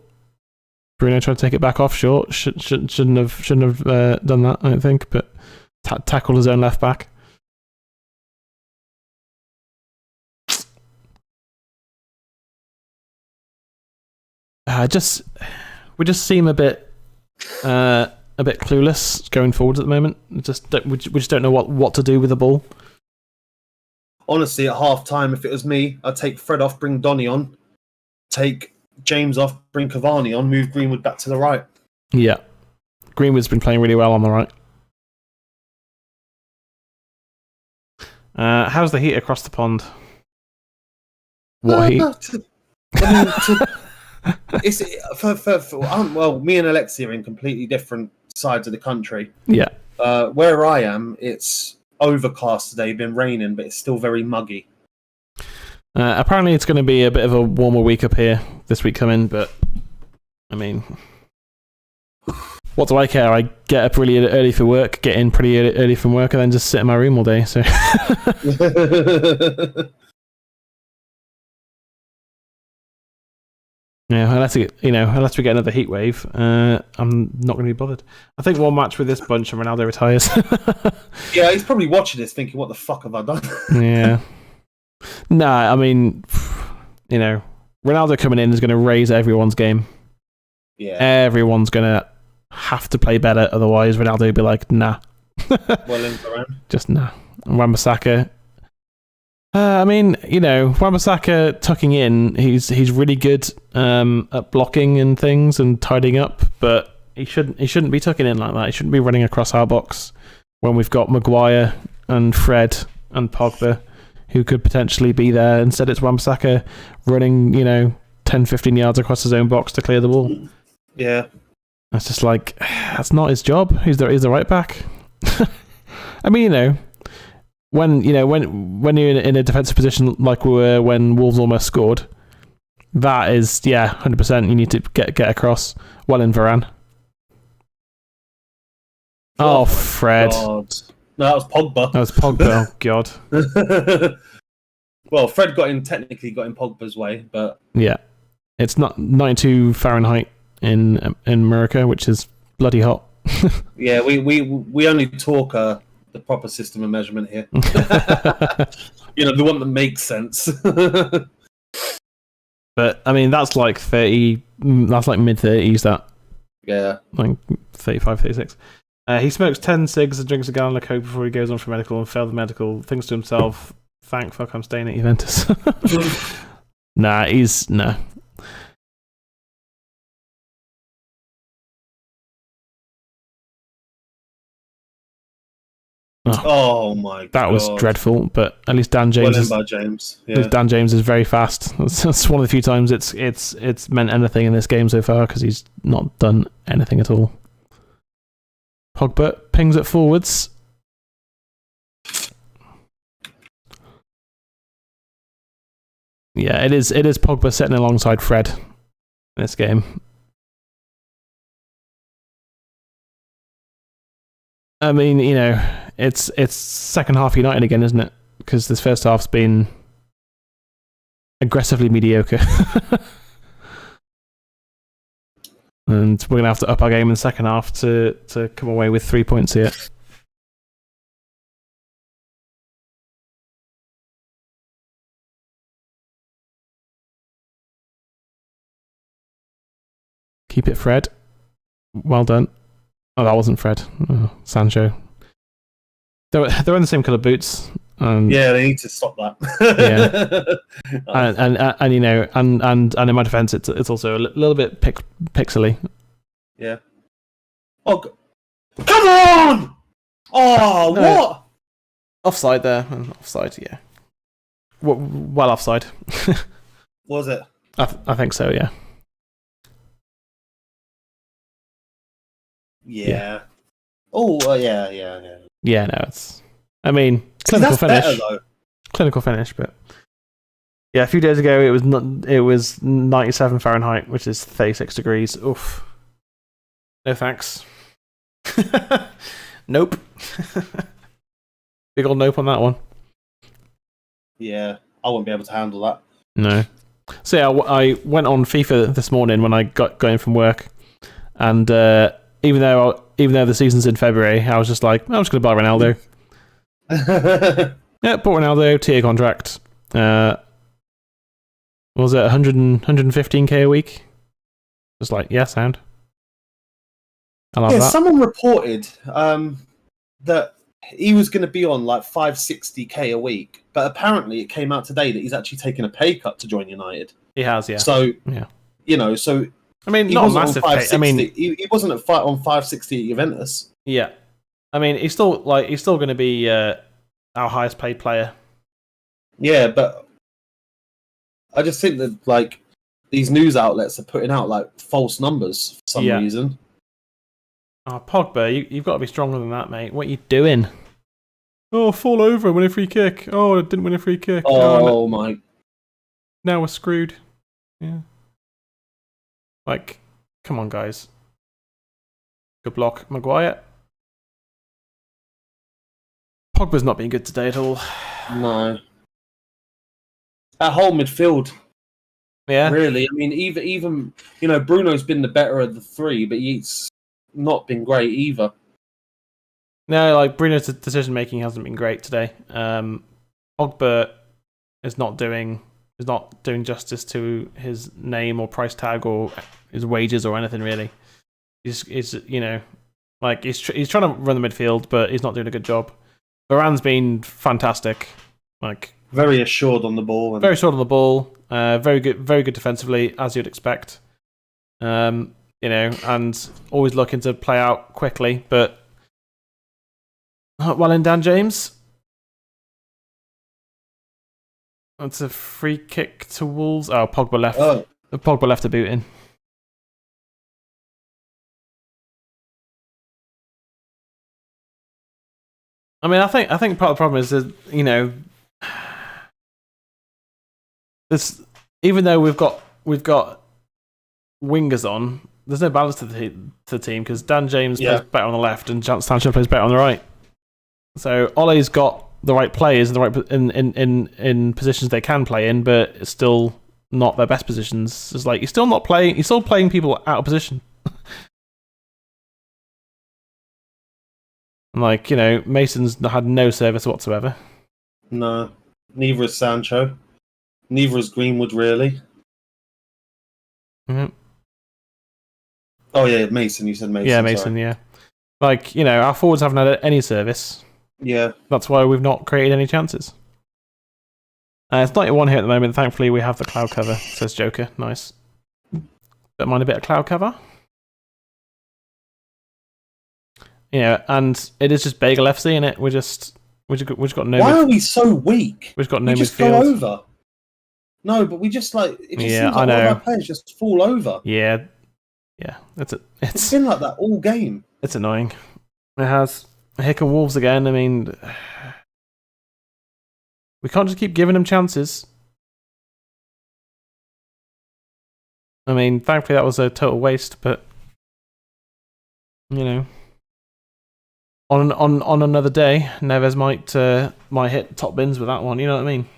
Bruno tried to take it back off Shaw. Shouldn't have done that, I don't think, but tackled his own left back. We just seem a bit clueless going forwards at the moment. We just don't know what to do with the ball. Honestly, at half time, if it was me, I'd take Fred off, bring Donny on, take James off, bring Cavani on, move Greenwood back to the right. Yeah, Greenwood's been playing really well on the right. How's the heat across the pond? What heat? It's well, me and Alexi are in completely different sides of the country. Yeah. Where I am, it's overcast today, been raining, but it's still very muggy. Apparently it's going to be a bit of a warmer week up here this week coming, but I mean, what do I care? I get up really early for work, get in pretty early from work, and then just sit in my room all day. So yeah, unless we get another heat wave, I'm not going to be bothered. I think one match with this bunch and Ronaldo retires. Yeah, he's probably watching this thinking, what the fuck have I done? Yeah. Nah, I mean, Ronaldo coming in is going to raise everyone's game. Yeah. Everyone's going to have to play better, otherwise Ronaldo will be like, nah. Just nah. And Wan-Bissaka, Wan-Bissaka tucking in, he's really good at blocking and things and tidying up, but he shouldn't be tucking in like that. He shouldn't be running across our box when we've got Maguire and Fred and Pogba who could potentially be there. Instead it's Wan-Bissaka running, 10-15 yards across his own box to clear the ball. Yeah. That's just like, that's not his job. He's the right back. I mean, when you're in a defensive position like we were when Wolves almost scored, that is 100%. You need to get across. Well in Varane. Oh, Fred. God. No, that was Pogba. That was Pogba. Oh God. Well, Fred technically got in Pogba's way, but yeah, it's not 92 Fahrenheit in America, which is bloody hot. Yeah, we only talk the proper system of measurement here. The one that makes sense. But I mean, that's like 30. That's like mid 30s. That like 35, 36. He smokes 10 cigs and drinks a gallon of Coke before he goes on for medical and failed the medical. Thinks to himself, "Thank fuck, I'm staying at Juventus." Nah. Oh my god. That was dreadful, but at least Dan James Dan James is very fast. That's one of the few times it's meant anything in this game so far, because he's not done anything at all. Pogba pings it forwards. Yeah, it is Pogba sitting alongside Fred in this game. I mean, it's second half United again, isn't it? Because this first half's been aggressively mediocre. And we're going to have to up our game in the second half to come away with 3 points here. Keep it, Fred. Well done. Oh, that wasn't Fred. Oh, Sancho. They're in the same colour boots. Yeah, they need to stop that. Yeah. and in my defence, it's also a little bit pixely. Yeah. Oh, come on! Oh, no. What? Offside there. Offside, yeah. Well offside. Was it? I think so, yeah. Yeah. Oh, yeah. Yeah, no, it's. I mean, clinical finish. Better, though. Clinical finish, but yeah, a few days ago it was 97 Fahrenheit, which is 36 degrees. Oof. No thanks. Nope. Big old nope on that one. Yeah, I wouldn't be able to handle that. No. So yeah, I went on FIFA this morning when I got going from work, and even though the season's in February, I was just like, I'm just going to buy Ronaldo. Yeah, bought Ronaldo, tier contract. Was it 115k a week? Just like, yeah, sound. I love that. Someone reported that he was going to be on like 560k a week, but apparently it came out today that he's actually taken a pay cut to join United. He has, yeah. So, yeah, so I mean, not a massive pay. I mean, he wasn't on 560 at Juventus. Yeah, I mean, he's still going to be our highest paid player. Yeah, but I just think that these news outlets are putting out false numbers for some reason. Oh, Pogba, you've got to be stronger than that, mate. What are you doing? Oh, fall over, win a free kick. Oh, I didn't win a free kick. Oh, my. Now we're screwed. Yeah. Come on, guys. Good block, Maguire. Pogba's not been good today at all. No. That whole midfield. Yeah. Really. I mean, even Bruno's been the better of the three, but he's not been great either. No, Bruno's decision making hasn't been great today. Pogba is not doing justice to his name or price tag or his wages or anything really. He's he's trying to run the midfield, but he's not doing a good job. Varane's been fantastic. Very assured on the ball. Very assured on the ball. Very good defensively, as you'd expect. And always looking to play out quickly, but not well in Dan James. That's a free kick to Wolves. Oh, Pogba left. Oh. Pogba left a boot in. I mean, I think part of the problem is that this, even though we've got wingers on, there's no balance to the team because Dan James plays better on the left and Sancho plays better on the right. So Ole's got the right players in the right in positions they can play in, but it's still not their best positions. It's he's still playing people out of position. Mason's had no service whatsoever. No, neither is Sancho. Neither is Greenwood, really. Mm-hmm. Oh yeah, Mason. You said Mason. Yeah, Mason. Sorry. Yeah, our forwards haven't had any service. Yeah, that's why we've not created any chances. It's 91 here at the moment. Thankfully, we have the cloud cover. Says Joker. Nice. Don't mind a bit of cloud cover. And it is just Bagel FC in it. We just got no. Why are we so weak? We've got no midfield. We just go over. No, but we just it just seems like all our players just fall over. Yeah. It's been like that all game. It's annoying. It has. Here come Wolves again. I mean, we can't just keep giving them chances. I mean, thankfully that was a total waste, but on another day, Neves might hit top bins with that one. You know what I mean?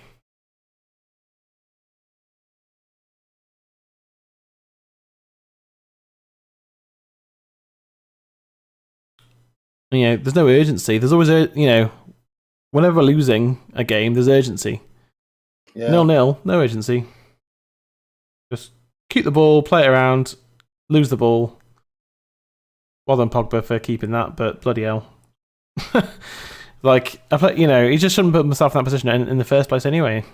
There's no urgency. There's always whenever we're losing a game, there's urgency. Yeah. 0-0, no urgency. Just keep the ball, play it around, lose the ball. Well done, Pogba, for keeping that, but bloody hell. He just shouldn't put himself in that position in the first place anyway.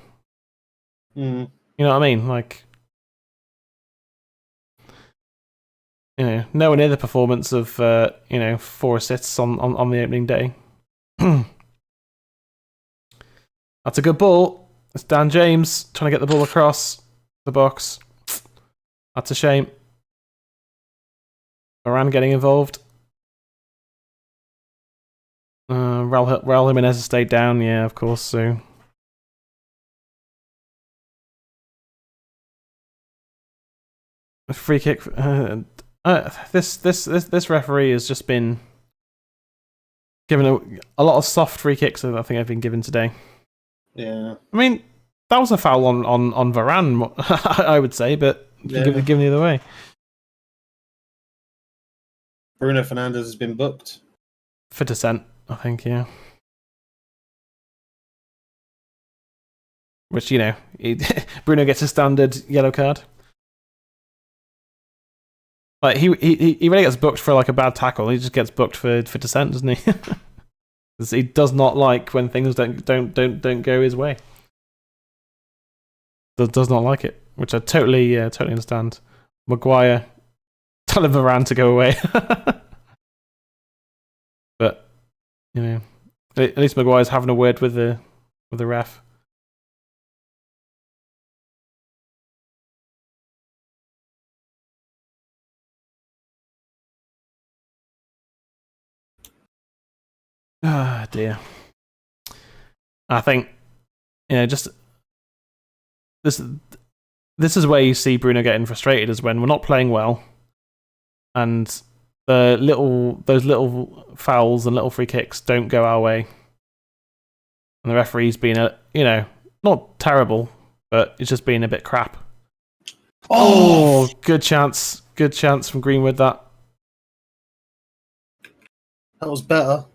Mm. You know what I mean? Nowhere near the performance of 4 assists on the opening day. That's a good ball. It's Dan James trying to get the ball across the box. That's a shame. Varane getting involved. Raul Jimenez has stayed down, yeah, of course. So a free kick. This referee has just been given a lot of soft free kicks. I think I've been given today. Yeah, I mean that was a foul on Varane, I would say, but given the other way. Bruno Fernandes has been booked for dissent, I think, yeah. Which, you know, Bruno gets a standard yellow card. Like he really gets booked for like a bad tackle. He just gets booked for dissent, doesn't he? He does not like when things don't go his way. Does not like it, which I totally understand. Maguire telling Varane to go away. But you know, at least Maguire's having a word with the ref. Ah, dear. I think, you know, just this is where you see Bruno getting frustrated, is when we're not playing well, and those little fouls and little free kicks don't go our way, and the referee's been not terrible, but it's just been a bit crap. Oh, good chance from Greenwood. That was better.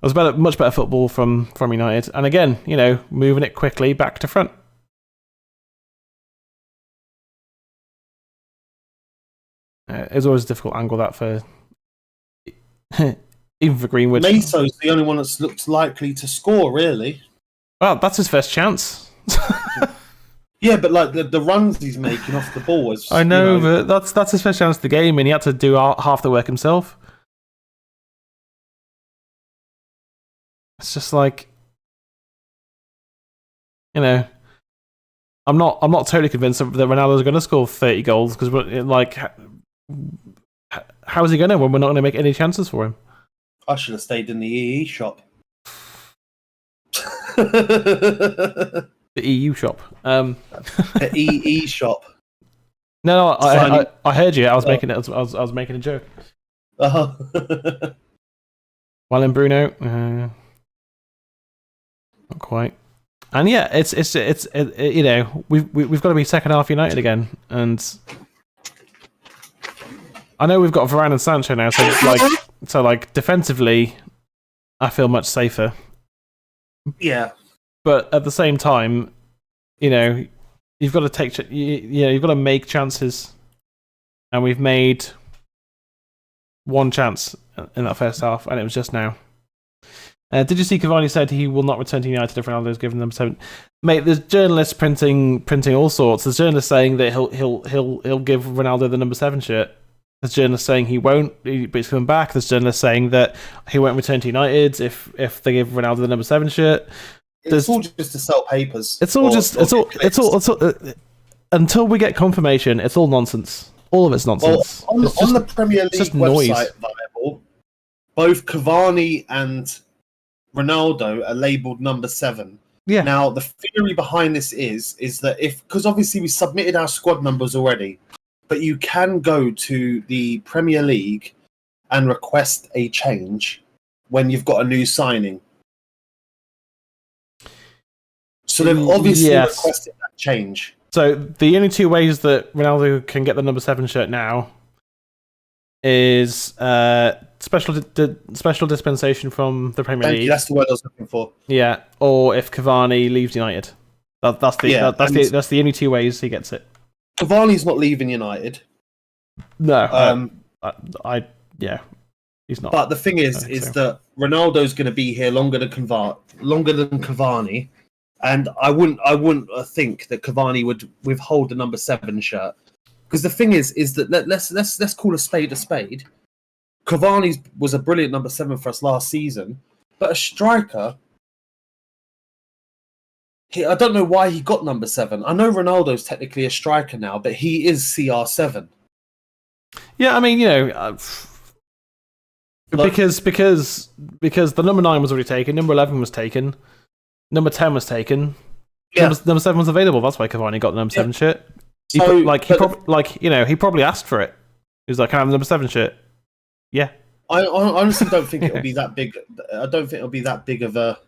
It was much better football from United, and again, you know, moving it quickly back to front. It's always a difficult angle that for even for Greenwood. Meso's the only one that's looked likely to score, really. Well, that's his first chance. Yeah, but like the runs he's making off the ball was. I know, but that's his first chance of the game, and he had to do half the work himself. It's just like, you know, I'm not totally convinced that Ronaldo's going to score 30 goals, because like, how is he going to when we're not going to make any chances for him? I should have stayed in the EE shop. The EU shop. The EE shop. No, I heard you. I was making it. I was making a joke. Well, in Bruno. Not quite. And yeah, it's you know, we've got to be second half United again, and I know we've got Varane and Sancho now, so like defensively, I feel much safer. Yeah, but at the same time, you know, you've got to you've got to make chances, and we've made one chance in that first half, and it was just now. Did you see Cavani said he will not return to United if Ronaldo's given them 7? Mate, there's journalists printing all sorts. There's journalists saying that he'll give Ronaldo the number 7 shirt. There's journalists saying he won't, but he's coming back. There's journalists saying that he won't return to United if they give Ronaldo the number 7 shirt. It's all just to sell papers. It's all until we get confirmation. It's all nonsense. All of it's nonsense. Well, on the Premier League website, Bible, both Cavani and Ronaldo are labelled number 7. Yeah. Now the theory behind this is that because obviously we submitted our squad numbers already, but you can go to the Premier League and request a change when you've got a new signing. So they've obviously requested that change. So the only 2 ways that Ronaldo can get the number 7 shirt now is special dispensation from the Premier League. That's the word I was looking for. Yeah, or if Cavani leaves United. That's the only 2 ways he gets it. Cavani's not leaving United. No, he's not. But the thing is that Ronaldo's going to be here longer than Cavani, and I wouldn't think that Cavani would withhold the number 7 shirt. Because the thing is that let's call a spade a spade. Cavani was a brilliant number 7 for us last season, but a striker. I don't know why he got number 7. I know Ronaldo's technically a striker now, but he is CR7. Yeah, I mean, you know, Because the number 9 was already taken, number 11 was taken, number 10 was taken, number 7 was available. That's why Cavani got the number 7 shirt. He probably asked for it. He was like, "Can I have the number 7 shirt?" Yeah. I honestly don't think it'll be that big. I don't think it'll be that big of a.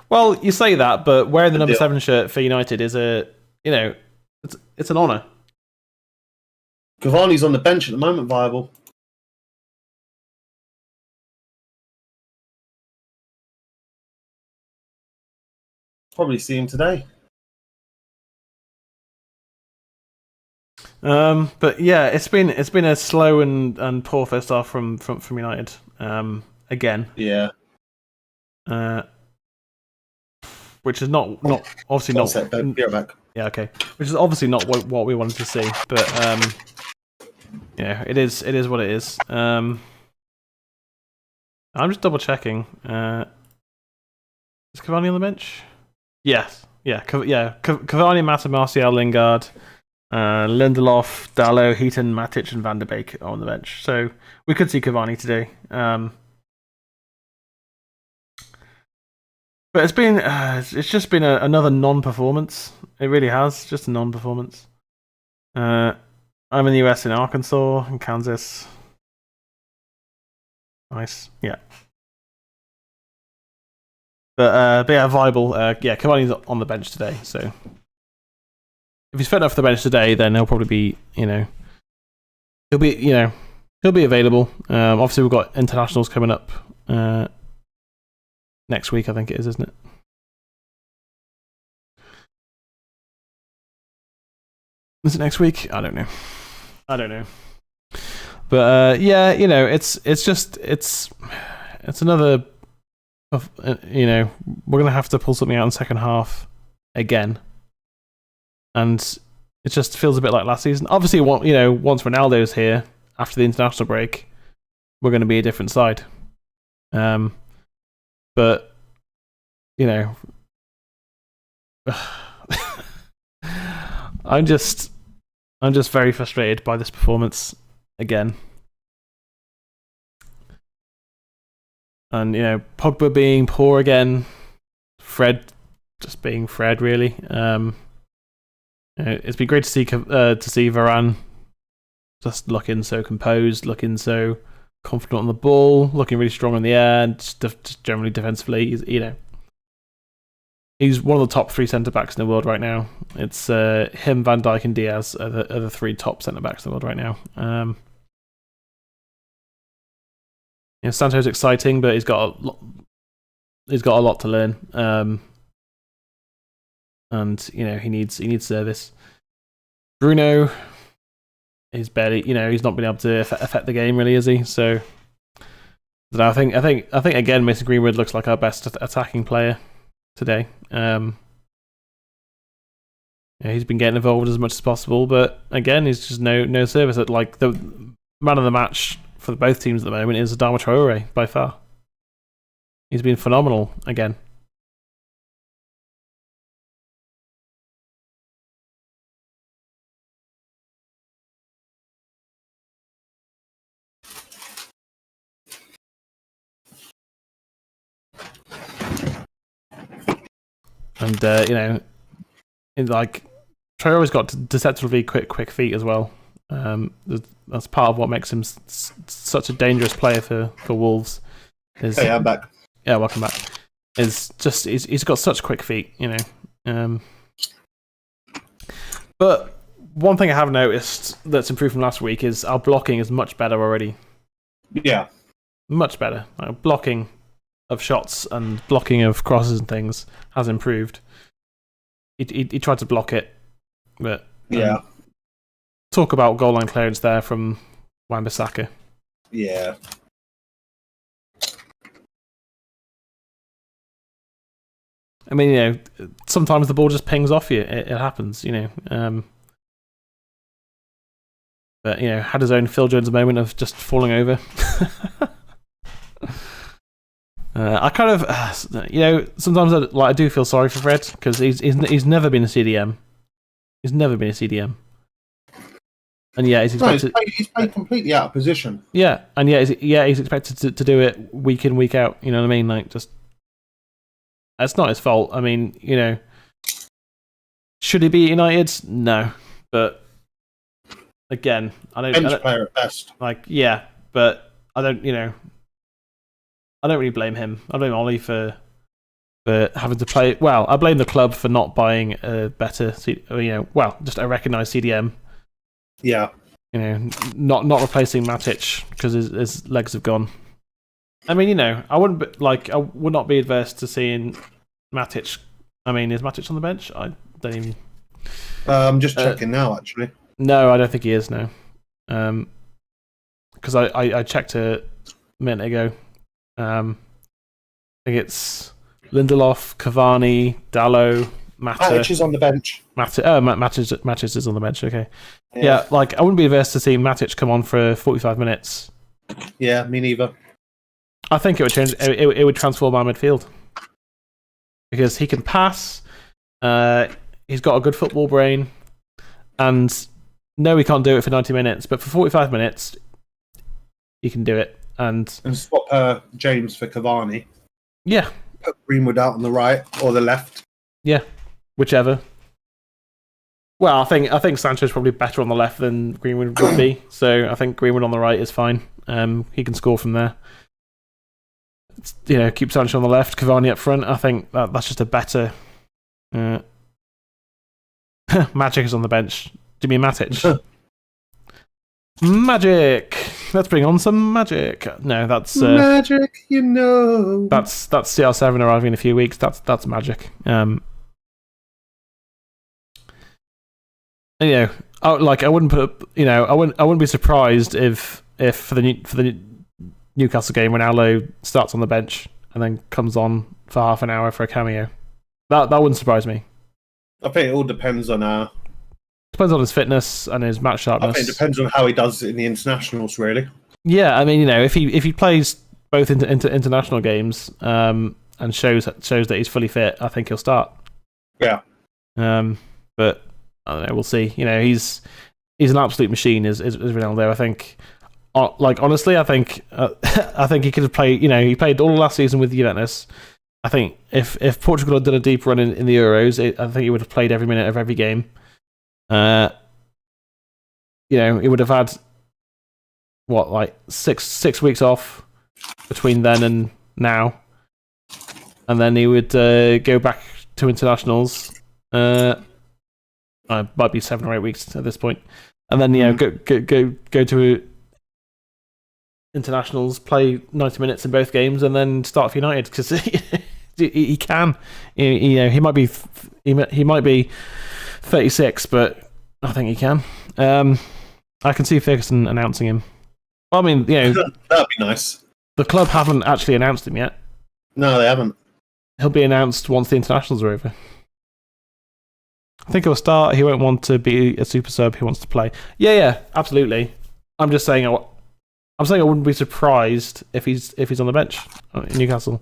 Well, you say that, but wearing the number 7 shirt for United is it's an honour. Cavani's on the bench at the moment, viable. Probably see him today. But yeah, it's been a slow and poor first half from United. Again. Yeah. Which is not obviously not. Be right back. Yeah, okay. Which is obviously not what we wanted to see, but it is what it is. I'm just double checking. Is Cavani on the bench? Yes. Cavani, Mata, Martial, Lingard, Lindelof, Dalot, Heaton, Matic, and Van der Beek are on the bench. So we could see Cavani today. But it's just been another non-performance. It really has, just a non-performance. I'm in the US in Arkansas and Kansas. Nice, yeah. But yeah, viable. Cavani's on the bench today. So if he's fit enough for the bench today, then he'll probably be, he'll be available. Obviously, we've got internationals coming up next week. I think it is, isn't it? Is it next week? I don't know. But it's another. We're gonna have to pull something out in the second half again, and it just feels a bit like last season. Obviously, once Ronaldo's here after the international break, we're going to be a different side. But I'm just very frustrated by this performance again. And Pogba being poor again, Fred just being Fred really. It's been great to see Varane just looking so composed, looking so confident on the ball, looking really strong in the air, and just generally defensively. He's one of the top 3 centre backs in the world right now. It's him, Van Dijk, and Diaz are the 3 top centre backs in the world right now. Sancho's exciting, but he's got a lot to learn. And he needs service. Bruno is barely, he's not been able to affect the game really, is he? So I think again, Mason Greenwood looks like our best attacking player today. He's been getting involved as much as possible, but again, he's just no service. Like the man of the match for both teams at the moment is Adama Traore by far. He's been phenomenal again. And Traore's got deceptively quick feet as well. That's part of what makes him such a dangerous player for Wolves. Hey, I'm back. Yeah, welcome back. He's got such quick feet, But one thing I have noticed that's improved from last week is our blocking is much better already. Yeah, much better. Blocking of shots and blocking of crosses and things has improved. He tried to block it, but yeah. Talk about goal line clearance there from Wan-Bissaka. Yeah. I mean, sometimes the ball just pings off you. It happens, But had his own Phil Jones moment of just falling over. I kind of, sometimes I do feel sorry for Fred because he's never been a CDM. He's never been a CDM. And yeah, he's expected. He's played completely out of position. Yeah, and he's expected to do it week in, week out. You know what I mean? Like, just that's not his fault. I mean, should he be at United? No, but again, I don't. Bench player at best. Like, yeah, but I don't. I don't really blame him. I blame Ollie for having to play. Well, I blame the club for not buying a better, just a recognised CDM. Yeah. Not replacing Matic because his legs have gone. I mean, I wouldn't I would not be adverse to seeing Matic. I mean, is Matic on the bench? I don't even. I'm just checking now, actually. No, I don't think he is now. Because I checked a minute ago. I think it's Lindelof, Cavani, Dalot, Mata. Matic is on the bench. Matic is on the bench. Okay. Yeah, I wouldn't be averse to seeing Matic come on for 45 minutes. Yeah, me neither. I think it would change. It would transform our midfield because he can pass. He's got a good football brain, and no, he can't do it for 90 minutes. But for 45 minutes, he can do it. And swap James for Cavani. Yeah. Put Greenwood out on the right or the left. Yeah, whichever. Well, I think Sancho's probably better on the left than Greenwood would be. So I think Greenwood on the right is fine. He can score from there. Keep Sancho on the left, Cavani up front. I think that's just a better. Magic is on the bench. Do you mean Matic? Magic. Let's bring on some magic. No, that's magic. That's CR7 arriving in a few weeks. That's magic. I wouldn't put. I wouldn't be surprised if for the Newcastle game Ronaldo starts on the bench and then comes on for half an hour for a cameo. That wouldn't surprise me. I think it all depends on his fitness and his match sharpness. I think it depends on how he does in the internationals, really. Yeah, I mean, if he plays both into international games and shows that he's fully fit, I think he'll start. Yeah. But I don't know. We'll see. He's an absolute machine. Is Ronaldo? I think. Honestly, I think he could have played. He played all last season with Juventus. I think if Portugal had done a deep run in the Euros, I think he would have played every minute of every game. He would have had 6 weeks off between then and now, and then he would go back to internationals. Might be 7 or 8 weeks at this point, and then go to internationals, play 90 minutes in both games, and then start for United because he can. He might be 36, but I think he can. I can see Ferguson announcing him. Well, I mean, that'd be nice. The club haven't actually announced him yet. No, they haven't. He'll be announced once the internationals are over. I think he'll start. He won't want to be a super sub. He wants to play. Yeah, absolutely. I'm just saying. I wouldn't be surprised if he's on the bench in Newcastle.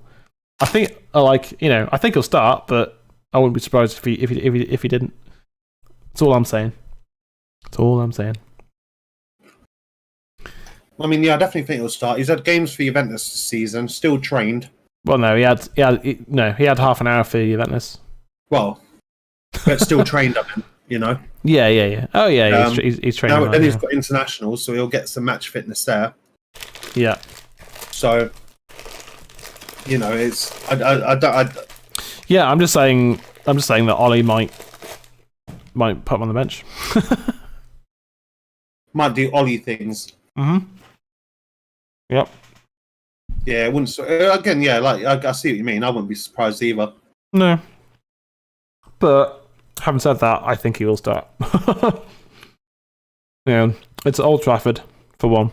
I think I think he'll start, but I wouldn't be surprised if he didn't. That's all I'm saying. I mean, yeah, I definitely think he'll start. He's had games for Juventus this season, still trained. Well, no, he had half an hour for Juventus. Well, but still trained up, Yeah. Oh, yeah, he's training. Then he's got internationals, so he'll get some match fitness there. Yeah. So, it's Yeah, I'm just saying that Ollie might put him on the bench. Might do Ollie things. Mm-hmm. Yep. Yeah, it wouldn't. Again, yeah, I see what you mean. I wouldn't be surprised either. No. But having said that, I think he will start. It's Old Trafford for one.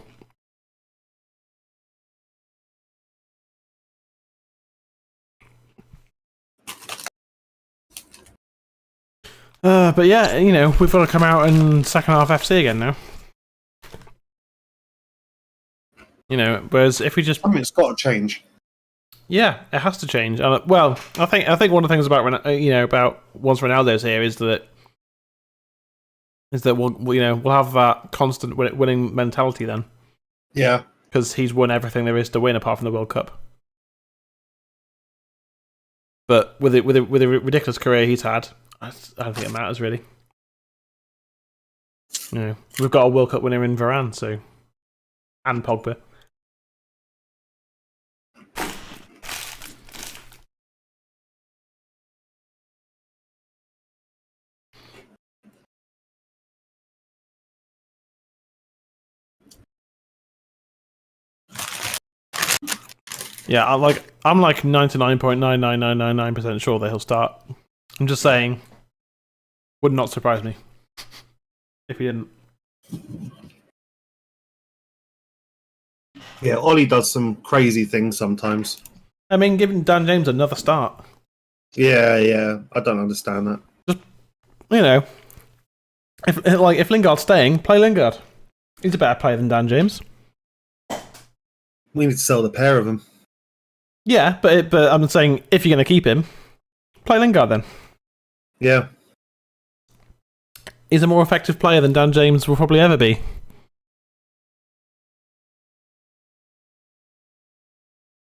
But yeah, we've got to come out and second half FC again now. Whereas if we just, I mean, it's got to change. Yeah, it has to change. Well, I think one of the things about about once Ronaldo's here is that is that we'll have that constant winning mentality then. Yeah, because he's won everything there is to win apart from the World Cup. But with a ridiculous career he's had, I don't think it matters really. We've got a World Cup winner in Varane, and Pogba. Yeah, I'm like 99.99999% sure that he'll start. I'm just saying, would not surprise me if he didn't. Yeah, Ollie does some crazy things sometimes. I mean, giving Dan James another start. Yeah, I don't understand that. Just if Lingard's staying, play Lingard. He's a better player than Dan James. We need to sell the pair of them. Yeah, but I'm saying if you're going to keep him, play Lingard then. Yeah. He's a more effective player than Dan James will probably ever be.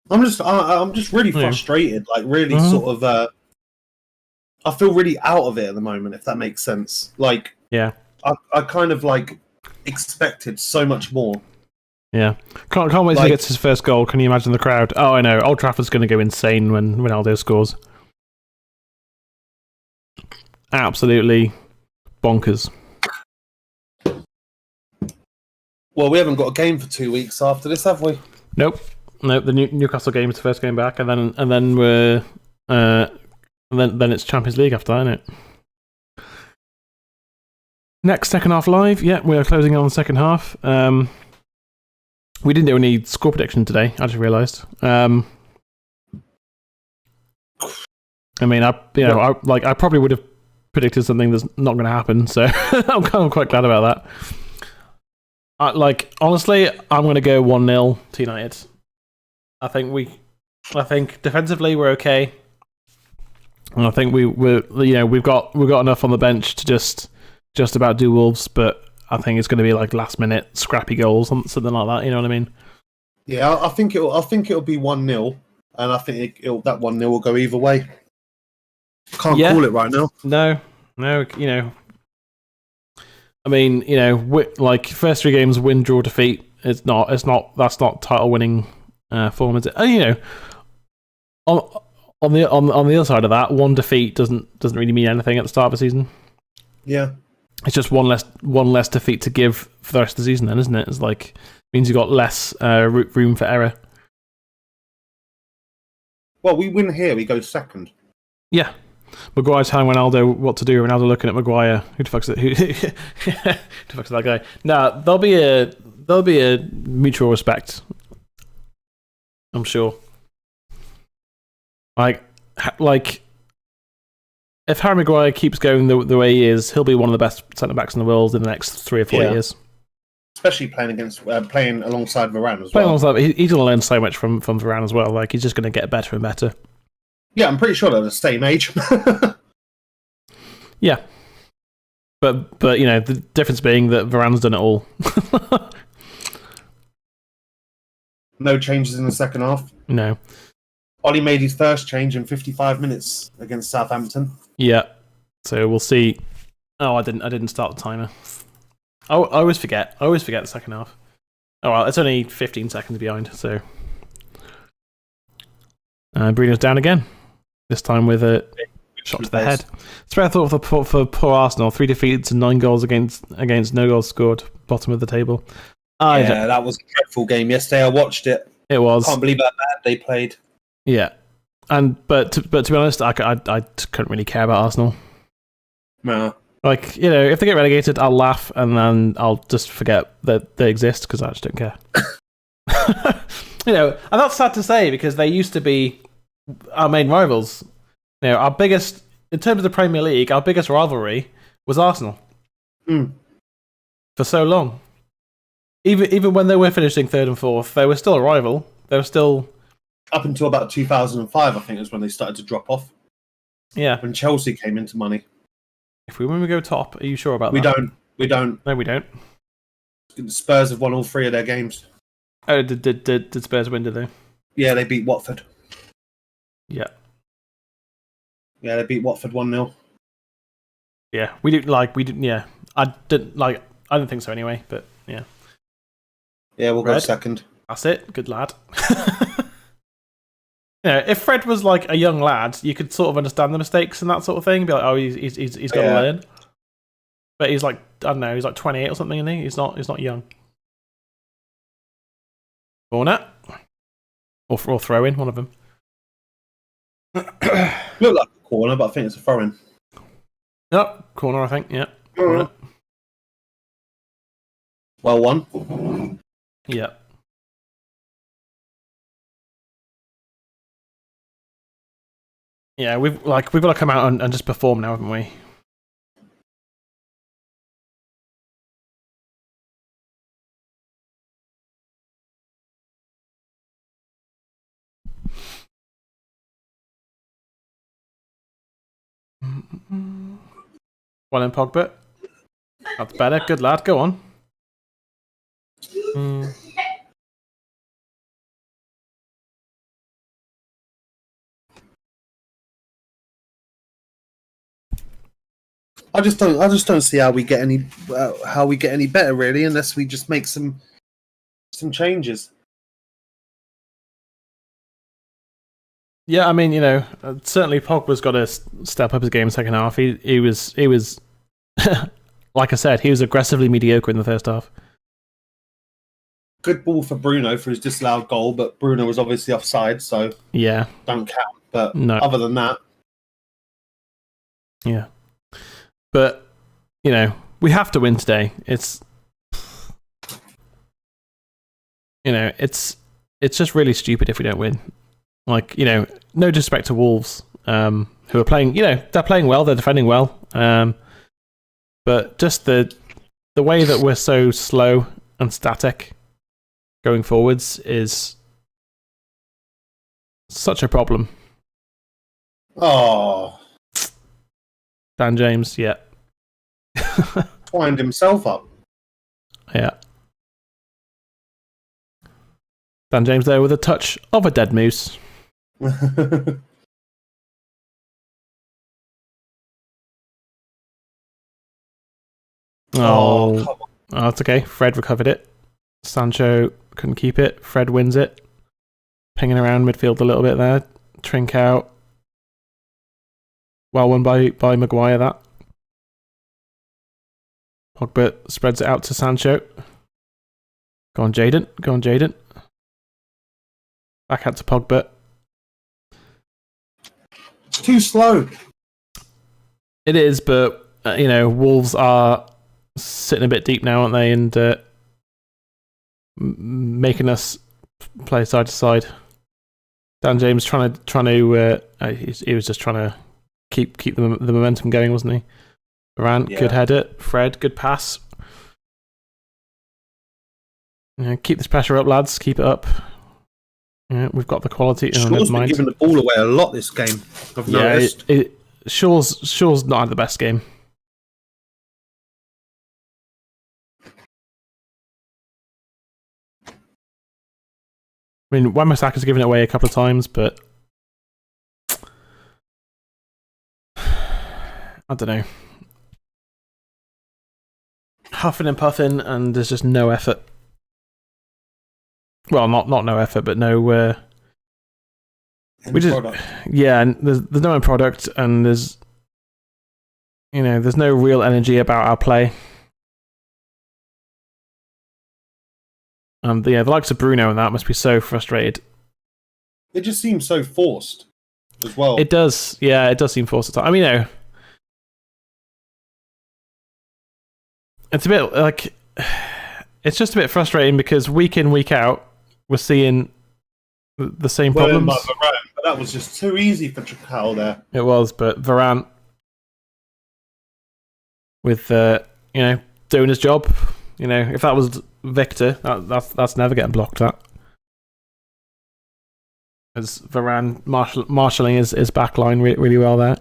I'm just really frustrated. Like really sort of. I feel really out of it at the moment, if that makes sense. Like, yeah, I kind of like expected so much more. Yeah, can't wait till he gets his first goal. Can you imagine the crowd? Oh, I know. Old Trafford's going to go insane when Ronaldo scores. Absolutely bonkers. Well, we haven't got a game for 2 weeks after this, have we? Nope. The Newcastle game is the first game back, and then we're then it's Champions League after that, isn't it? Next second half live. Yeah, we are closing on the second half. We didn't do any score prediction today. I just realised. I mean, I probably would have predicted something that's not going to happen. So I'm kind of quite glad about that. Honestly, I'm going to go 1-0 to United. I think defensively we're okay, and I think we've got enough on the bench to just about do Wolves, but I think it's going to be like last minute scrappy goals, something like that. You know what I mean? Yeah, I think it'll be 1-0, and I think that 1-0 will go either way. Can't call it right now. No. I mean, first 3 games, win, draw, defeat. That's not title winning form, is it? And on the other side of that, 1 defeat doesn't really mean anything at the start of the season. Yeah. It's just one less defeat to give for the rest of the season, then, isn't it? It's means you've got less room for error. Well, we win here, we go second. Yeah, Maguire's telling Ronaldo what to do. Ronaldo looking at Maguire. Who the fuck's that? Who the fuck's that guy? Nah, there'll be a mutual respect. I'm sure. If Harry Maguire keeps going the way he is, he'll be one of the best centre-backs in the world in the next 3 or 4 years. Especially playing alongside Varane as well. Alongside, he's going to learn so much from Varane as well. He's just going to get better and better. Yeah, I'm pretty sure they're the same age. Yeah. But the difference being that Varane's done it all. No changes in the second half? No. Ollie made his first change in 55 minutes against Southampton. Yeah. So we'll see. Oh, I didn't start the timer. I always forget. The second half. Oh well, it's only 15 seconds behind. So Bruno's down again. This time with a shot to the head. It's very thoughtful for poor Arsenal. 3 defeats and 9 goals against no goals scored. Bottom of the table. That was a dreadful game yesterday. I watched it. It was. Can't believe how bad they played. Yeah, but to be honest, I couldn't really care about Arsenal. No. If they get relegated, I'll laugh and then I'll just forget that they exist because I just don't care. And that's sad to say because they used to be our main rivals. Our biggest, in terms of the Premier League, our biggest rivalry was Arsenal. For so long. Even when they were finishing 3rd and 4th, they were still a rival. They were still... Up until about 2005, I think, is when they started to drop off. Yeah. When Chelsea came into money. If we go top, are you sure about that? We don't. We don't. No, we don't. Spurs have won all 3 of their games. Oh, did Spurs win, did they? Yeah, they beat Watford. Yeah. Yeah, they beat Watford 1-0. Yeah, we didn't. Yeah, I didn't think so anyway. But yeah. Yeah, we'll go second. That's it. Good lad. If Fred was like a young lad, you could sort of understand the mistakes and that sort of thing. Be like, oh, he's got to learn. But he's like, I don't know, he's like 28 or something, isn't he? He's not young. Corner or throw in, one of them. Look like a corner, but I think it's a throw in. No, corner, I think. Yeah. Corner. Well won. Yeah. Yeah, we've got to come out and just perform now, haven't we? Well in, Pogba. That's better. Good lad. Go on. I just don't see how we get any better really, unless we just make some changes. Yeah, I mean, certainly Pogba's got to step up his game in the second half. He was like I said, he was aggressively mediocre in the first half. Good ball for Bruno for his disallowed goal, but Bruno was obviously offside, so yeah, don't count. But no. Other than that, yeah. But we have to win today. It's it's just really stupid if we don't win. Like, no disrespect to Wolves, who are playing. They're playing well. They're defending well. But just the way that we're so slow and static going forwards is such a problem. Oh, Dan James, yeah. Twined himself up. Yeah. Dan James there with a touch of a dead moose. Oh, it's okay. Fred recovered it. Sancho couldn't keep it. Fred wins it. Pinging around midfield a little bit there. Trink out. Well won by Maguire, that. Pogba spreads it out to Sancho. Go on, Jaden. Back out to Pogba. It's too slow. It is, but, Wolves are sitting a bit deep now, aren't they? And making us play side to side. Dan James trying to he was just trying to keep the momentum going, wasn't he? Varane, good header. Fred, good pass. Keep this pressure up, lads. Keep it up. We've got the quality. Shaw's been giving the ball away a lot this game. I've noticed. Shaw's not had the best game. I mean, Wan-Bissaka's given it away a couple of times, but I don't know. Huffing and puffing, and there's just no effort. Well, not no effort, but no. And there's no end product, and there's no real energy about our play. And the likes of Bruno and that must be so frustrated. It just seems so forced as well. It does, yeah, it does seem forced at times. I mean, it's a bit like it's just a bit frustrating because week in, week out, we're seeing the same problems. Varane, but that was just too easy for Tricao there. It was, but Varane with doing his job. If that was Victor, that's never getting blocked. That as Varane marshalling his back line really well there.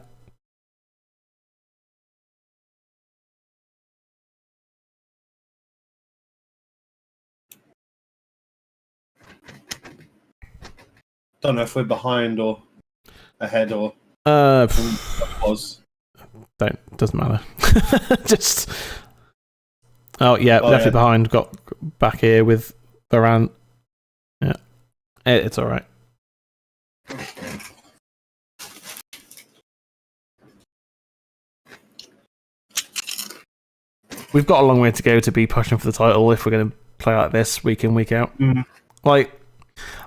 Don't know if we're behind or ahead or was. Doesn't matter. Just. Oh yeah, definitely behind. Got back here with Varane. Yeah, it's all right. We've got a long way to go to be pushing for the title if we're going to play like this week in, week out. Like,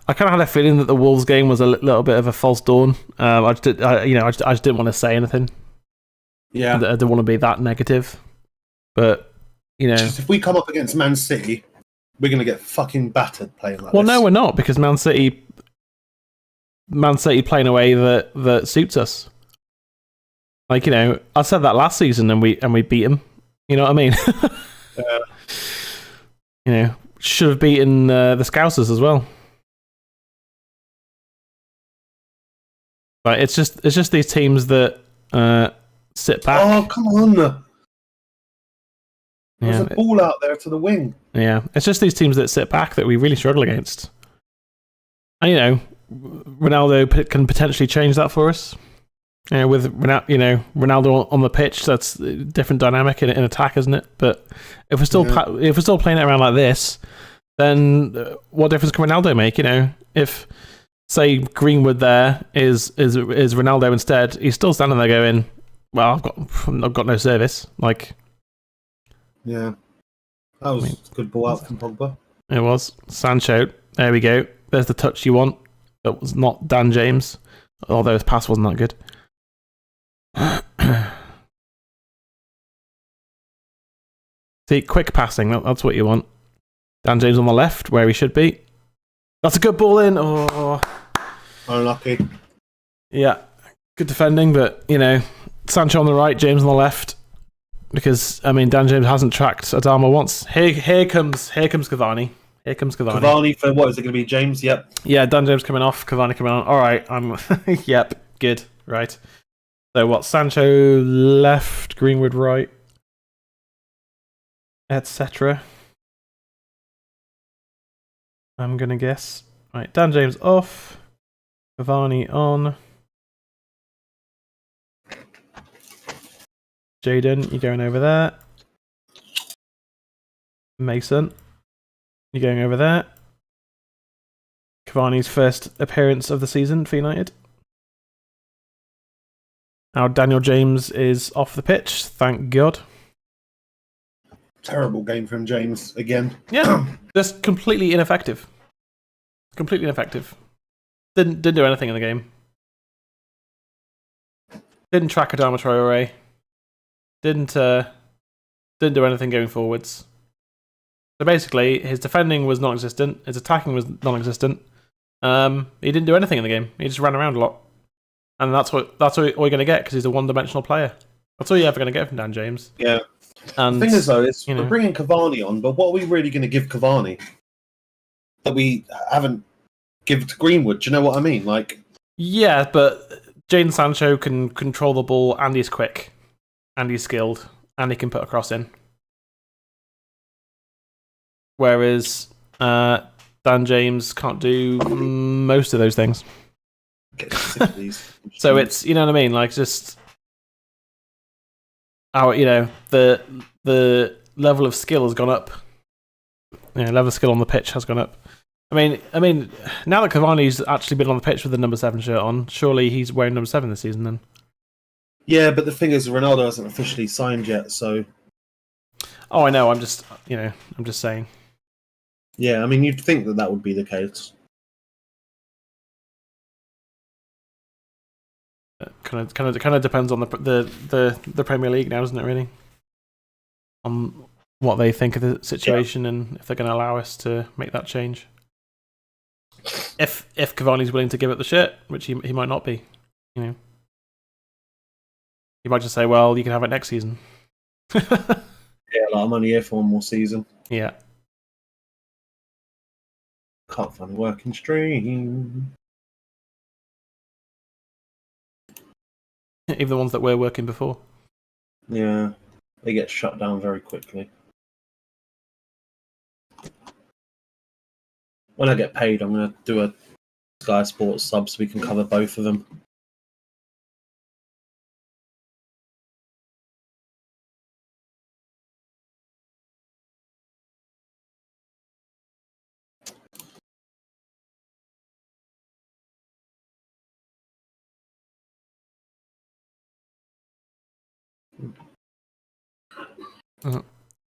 I kind of had a feeling that the Wolves game was a little bit of a false dawn. I just didn't want to say anything. Yeah, I didn't want to be that negative. But just if we come up against Man City, we're going to get fucking battered playing like this. Well, no, we're not, because Man City playing a way that suits us. Like, I said that last season, and we beat them. You know what I mean? Should have beaten the Scousers as well. But it's just these teams that sit back. Oh, come on! There's a ball out there to the wing. Yeah, it's just these teams that sit back that we really struggle against. And Ronaldo can potentially change that for us. With Ronaldo on the pitch, that's a different dynamic in attack, isn't it? But if we're still playing it around like this, then what difference can Ronaldo make? If say Greenwood there is Ronaldo instead, he's still standing there going, "Well, I've got no service." Like, yeah, that was a good ball out from Pogba. It was Sancho. There we go. There's the touch you want. That was not Dan James, although his pass wasn't that good. See, quick passing, that's what you want. Dan James on the left, where he should be. That's a good ball in. Oh, unlucky. Yeah, good defending, but Sancho on the right, James on the left. Because Dan James hasn't tracked Adama once. Here comes Cavani. Here comes Cavani. Cavani for what is it going to be? James. Yep. Yeah, Dan James coming off, Cavani coming on. All right, I'm. Yep, good. Right. So what? Sancho left, Greenwood right, etc. I'm gonna guess. Right, Dan James off, Cavani on. Jaden, you're going over there. Mason, you're going over there. Cavani's first appearance of the season for United. Now Daniel James is off the pitch, thank God. Terrible game from James again. Yeah, just completely ineffective. Completely ineffective. Didn't do anything in the game. Didn't track Adama Traore. Didn't do anything going forwards. So basically, his defending was non-existent. His attacking was non-existent. He didn't do anything in the game. He just ran around a lot. And that's all you're going to get because he's a one-dimensional player. That's all you're ever going to get from Dan James. Yeah. And the thing is, though, we're bringing Cavani on, but what are we really going to give Cavani that we haven't given to Greenwood? Do you know what I mean? Like, yeah, but Jadon Sancho can control the ball, and he's quick, and he's skilled, and he can put a cross in. Whereas Dan James can't do most of those things. So it's, you know what I mean, like, just the level of skill has gone up. Level of skill on the pitch has gone up. I mean, now that Cavani's actually been on the pitch with the number 7 shirt on, surely he's wearing number 7 this season then. Yeah, but the thing is, Ronaldo hasn't officially signed yet, so. Oh, I know. I'm just saying. Yeah, I mean, you'd think that would be the case. Kind of depends on the Premier League now, doesn't it? Really, on what they think of the situation and if they're going to allow us to make that change. If Cavani's willing to give it the shirt, which he might not be, he might just say, "Well, you can have it next season." Yeah, like, I'm only here for one more season. Yeah. Can't find a working stream. Even the ones that were working before. Yeah, they get shut down very quickly. When I get paid, I'm going to do a Sky Sports sub so we can cover both of them.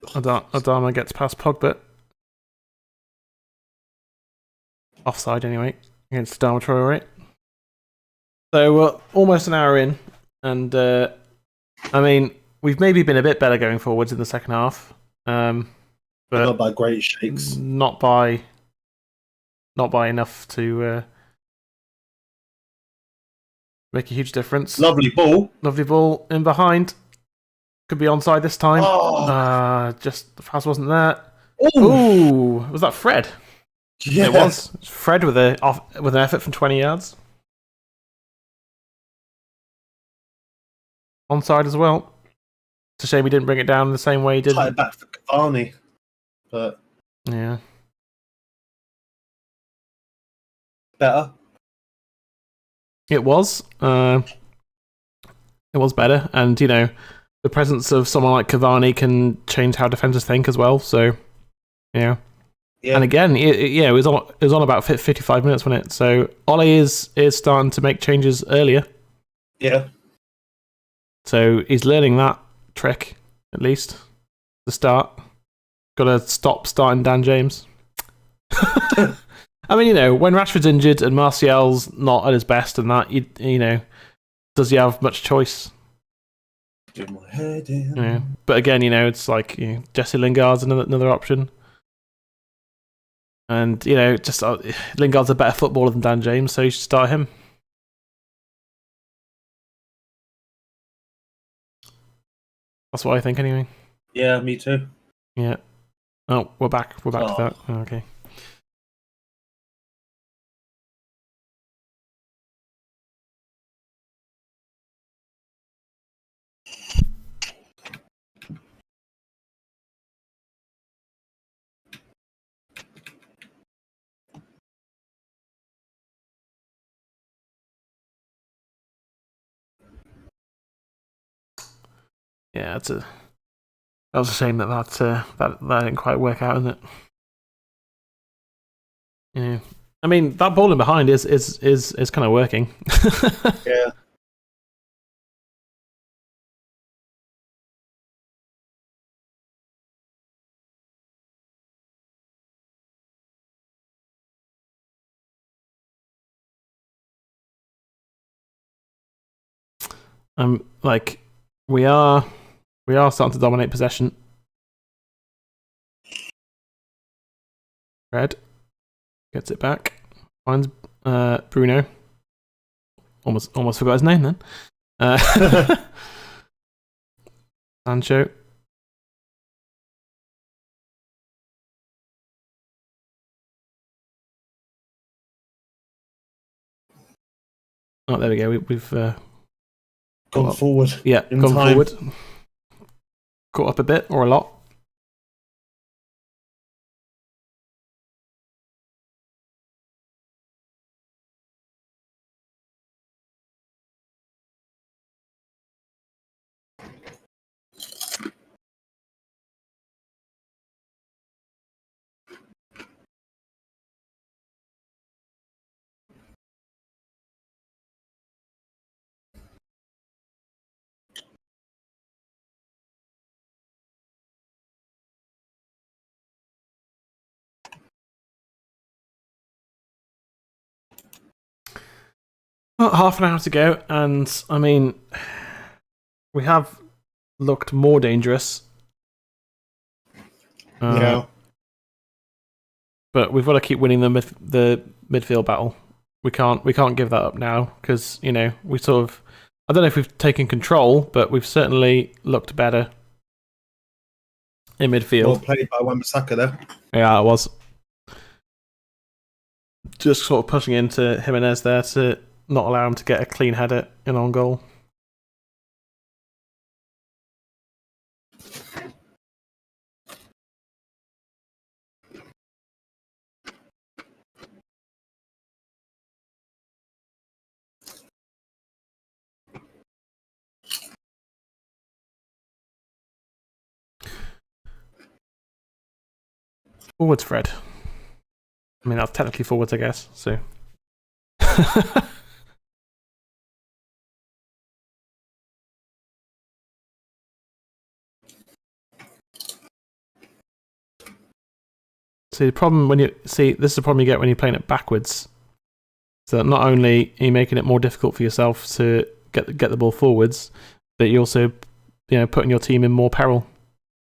Adama gets past Pogba. Offside anyway against Adama Traore. So we're almost an hour in, and I mean we've maybe been a bit better going forwards in the second half, but not by great shakes. Not by enough to make a huge difference. Lovely ball in behind. Could be onside this time. Just the pass wasn't there. Ooh, was that Fred? Yeah. It was Fred with an effort from 20 yards. Onside as well. It's a shame he didn't bring it down the same way he did. Tried it back for Cavani, but yeah, better. It was. It was better, and you know, the presence of someone like Cavani can change how defenders think as well. So, yeah. And again, it was on about 55 minutes, wasn't it? So Ole is starting to make changes earlier. Yeah. So he's learning that trick at least. The start. Got to stop starting Dan James. I mean, you know, when Rashford's injured and Martial's not at his best, and that you know, does he have much choice? Do my head in. Yeah. But again, you know, it's like Jesse Lingard's another option. And, you know, just Lingard's a better footballer than Dan James, so you should start him. That's what I think, anyway. Yeah, me too. Yeah. Oh, we're back. We're back to that. Oh, okay. Yeah, that was a shame that didn't quite work out, isn't it? Yeah. I mean, that ball in behind is kind of working. Yeah. Like we are starting to dominate possession. Red gets it back, finds Bruno. Almost forgot his name then. Sancho. Oh, there we go. We've gone forward. Yeah, gone forward. Caught up a bit or a lot. Well, half an hour to go, and I mean, we have looked more dangerous. Yeah. But we've got to keep winning the midfield battle. We can't give that up now because you know we sort of. I don't know if we've taken control, but we've certainly looked better in midfield. Well played by Wan-Bissaka there. Yeah, it was. Just sort of pushing into Jimenez there to not allow him to get a clean header in on goal. Forwards, Fred. I mean, that's technically forwards, I guess. So. See, the problem this is the problem you get when you're playing it backwards. So that not only are you making it more difficult for yourself to get the ball forwards, but you also, putting your team in more peril.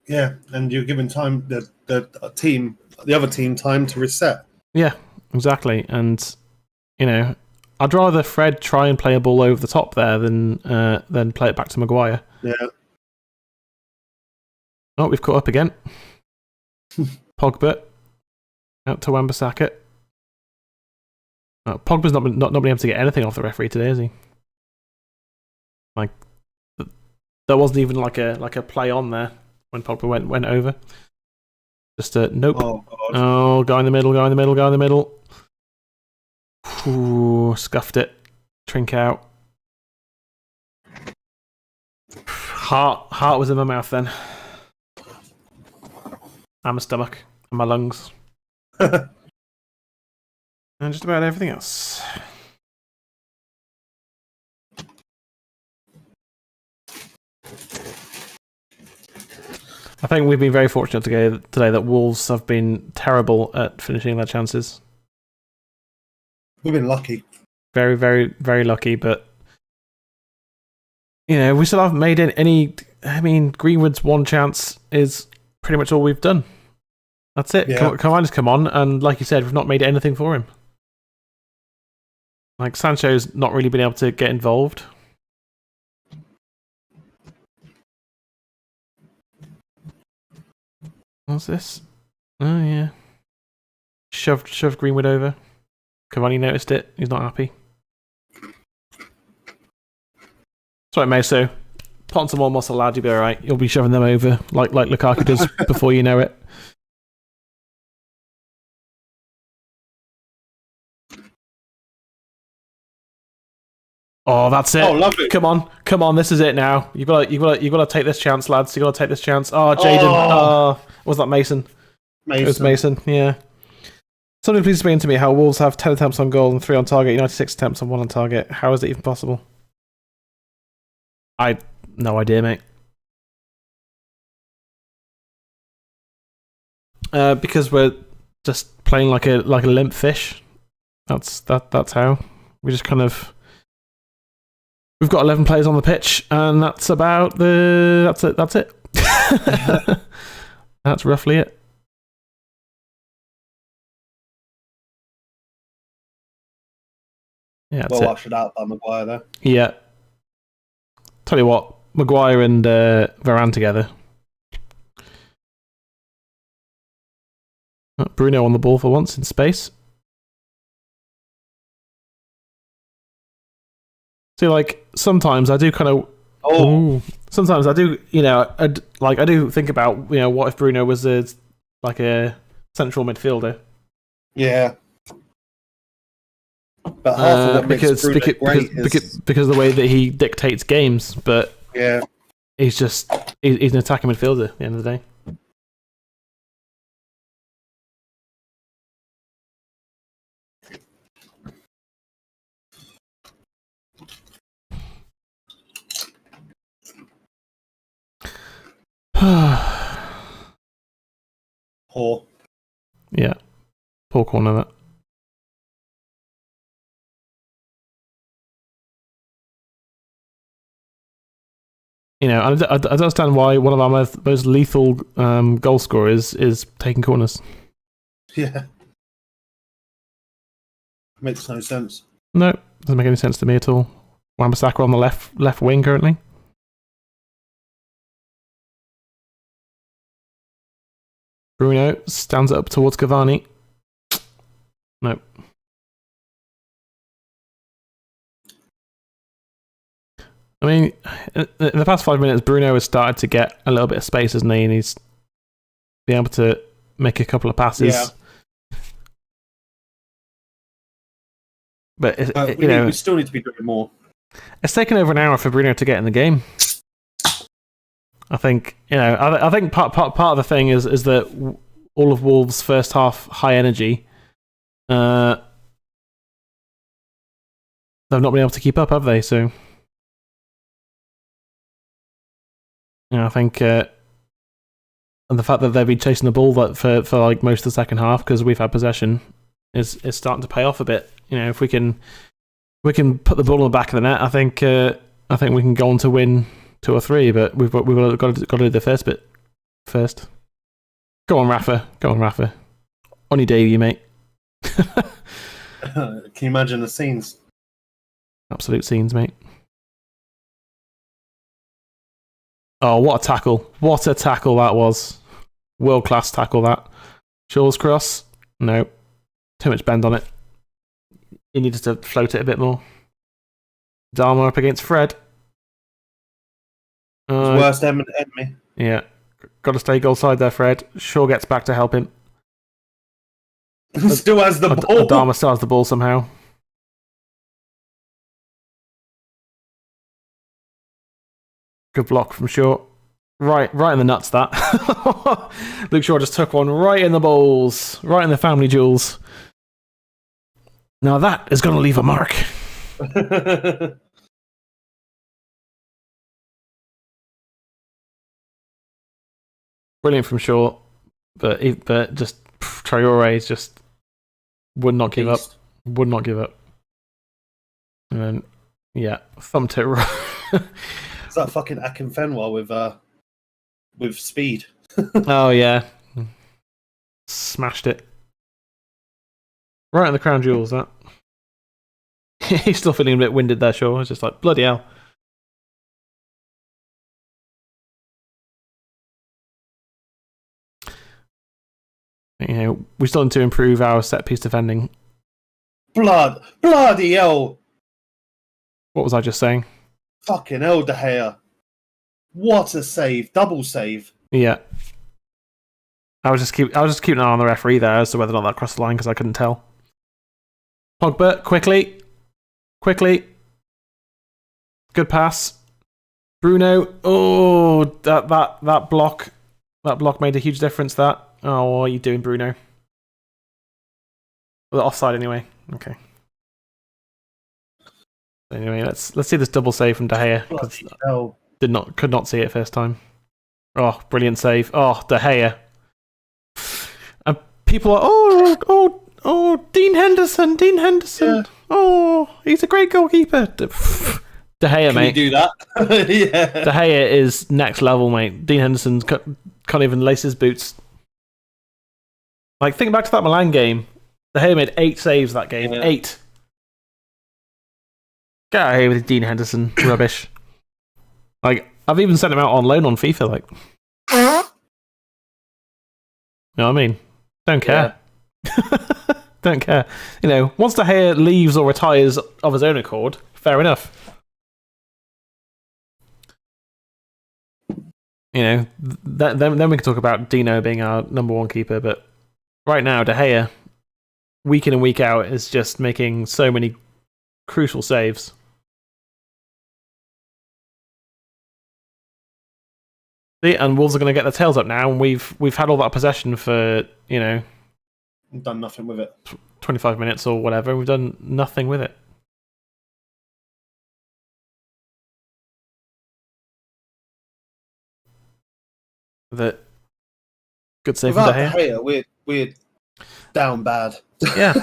Yeah, and you're giving time the other team time to reset. Yeah, exactly. And I'd rather Fred try and play a ball over the top there than play it back to Maguire. Yeah. Oh, we've caught up again. Pogba out to Wan-Bissaka. Oh, Pogba's not been able to get anything off the referee today, is he? Like, there wasn't even like a play on there when Pogba went over. Just nope. Oh, God. Oh, guy in the middle. Ooh, scuffed it. Trink out. Heart was in my mouth then. And my stomach. And my lungs. And just about everything else. I think we've been very fortunate today that Wolves have been terrible at finishing their chances. We've been lucky. Very, very, very lucky, but we still haven't made any. I mean, Greenwood's one chance is pretty much all we've done. That's it. Yeah. Come on, and like you said, we've not made anything for him. Like, Sancho's not really been able to get involved. What's this? Oh, yeah. Shoved Greenwood over. Cavani noticed it. He's not happy. Sorry, Meso. Put on some more muscle, lad. You'll be alright. You'll be shoving them over like Lukaku does before you know it. Oh, that's it. Oh, lovely. Come on. This is it now. You've got to take this chance, lads. You got to take this chance. Oh, Jaden. Oh, was that Mason? It was Mason. Yeah. Somebody please explain to me how Wolves have 10 attempts on goal and 3 on target. United 6 attempts and 1 on target. How is it even possible? No idea, mate. Because we're just playing like a limp fish. That's how we just kind of. We've got 11 players on the pitch, and that's about that's it. That's roughly it. Yeah, that's well ushered out by Maguire there. Yeah. Tell you what, Maguire and Varane together. Bruno on the ball for once in space. See, like, sometimes I do kind of. Oh. Sometimes I do, I do think about, what if Bruno was a central midfielder? Yeah. But half of what makes Bruno great is because of the way that he dictates games, but yeah, he's an attacking midfielder at the end of the day. poor. Yeah, poor corner that. I don't understand why one of our most lethal goal scorers is taking corners. Yeah, makes no sense. No, doesn't make any sense to me at all. Wan-Bissaka on the left wing currently. Bruno stands it up towards Cavani. Nope. I mean, in the past 5 minutes, Bruno has started to get a little bit of space, hasn't he? And he's been able to make a couple of passes. Yeah. But we still need to be doing more. It's taken over an hour for Bruno to get in the game. I think I think part of the thing is that all of Wolves' first half high energy, they've not been able to keep up, have they? So, I think, and the fact that they've been chasing the ball for like most of the second half because we've had possession is starting to pay off a bit. If we can put the ball in the back of the net, I think we can go on to win 2 or 3. But we've got to do the first bit first. Go on, Rafa. On your debut, mate. Can you imagine the scenes? Absolute scenes, mate. Oh, what a tackle. What a tackle that was. World-class tackle, that. Shaw's cross? No. Too much bend on it. He needed to float it a bit more. Dharma up against Fred. His worst enemy. Yeah. Got to stay goal side there, Fred. Shaw gets back to help him. Still has the ball. Dharma still has the ball somehow. Good block from Shaw. Right in the nuts, that. Luke Shaw just took one right in the balls. Right in the family jewels. Now that is going to leave a mark. Brilliant from Shaw. But just Traore just would not give up. Would not give up. And then, yeah, thumped it right. It's that fucking Akinfenwa with speed. Oh, yeah. Smashed it. Right in the crown jewels, that. He's still feeling a bit winded there, Shaw. It's just like, bloody hell. We still need to improve our set-piece defending. Bloody hell. What was I just saying? Fucking hell, De Gea. What a save. Double save. Yeah. I was just keeping an eye on the referee there as to whether or not that crossed the line because I couldn't tell. Pogba, quickly. Good pass. Bruno. Oh, that block. That block made a huge difference, that. Oh, what are you doing, Bruno? Well, offside anyway. Okay. Anyway, let's see this double save from De Gea. Could not see it first time. Oh, brilliant save. Oh, De Gea. And people are Dean Henderson. Yeah. Oh, he's a great goalkeeper. De Gea, mate. Can you do that? Yeah. De Gea is next level, mate. Dean Henderson can't even lace his boots. Like, think back to that Milan game. De Gea made 8 saves that game. Yeah. 8. Get out of here with Dean Henderson rubbish. Like, I've even sent him out on loan on FIFA. Like, you know what I mean? Don't care. Yeah. Don't care. Once De Gea leaves or retires of his own accord, fair enough. Then we can talk about Dino being our number 1 keeper. But right now, De Gea, week in and week out, is just making so many crucial saves. See, and Wolves are going to get their tails up now, and we've had all that possession for done nothing with it. 25 minutes or whatever. We've done nothing with it. That good save from De Gea. We're down bad. Yeah.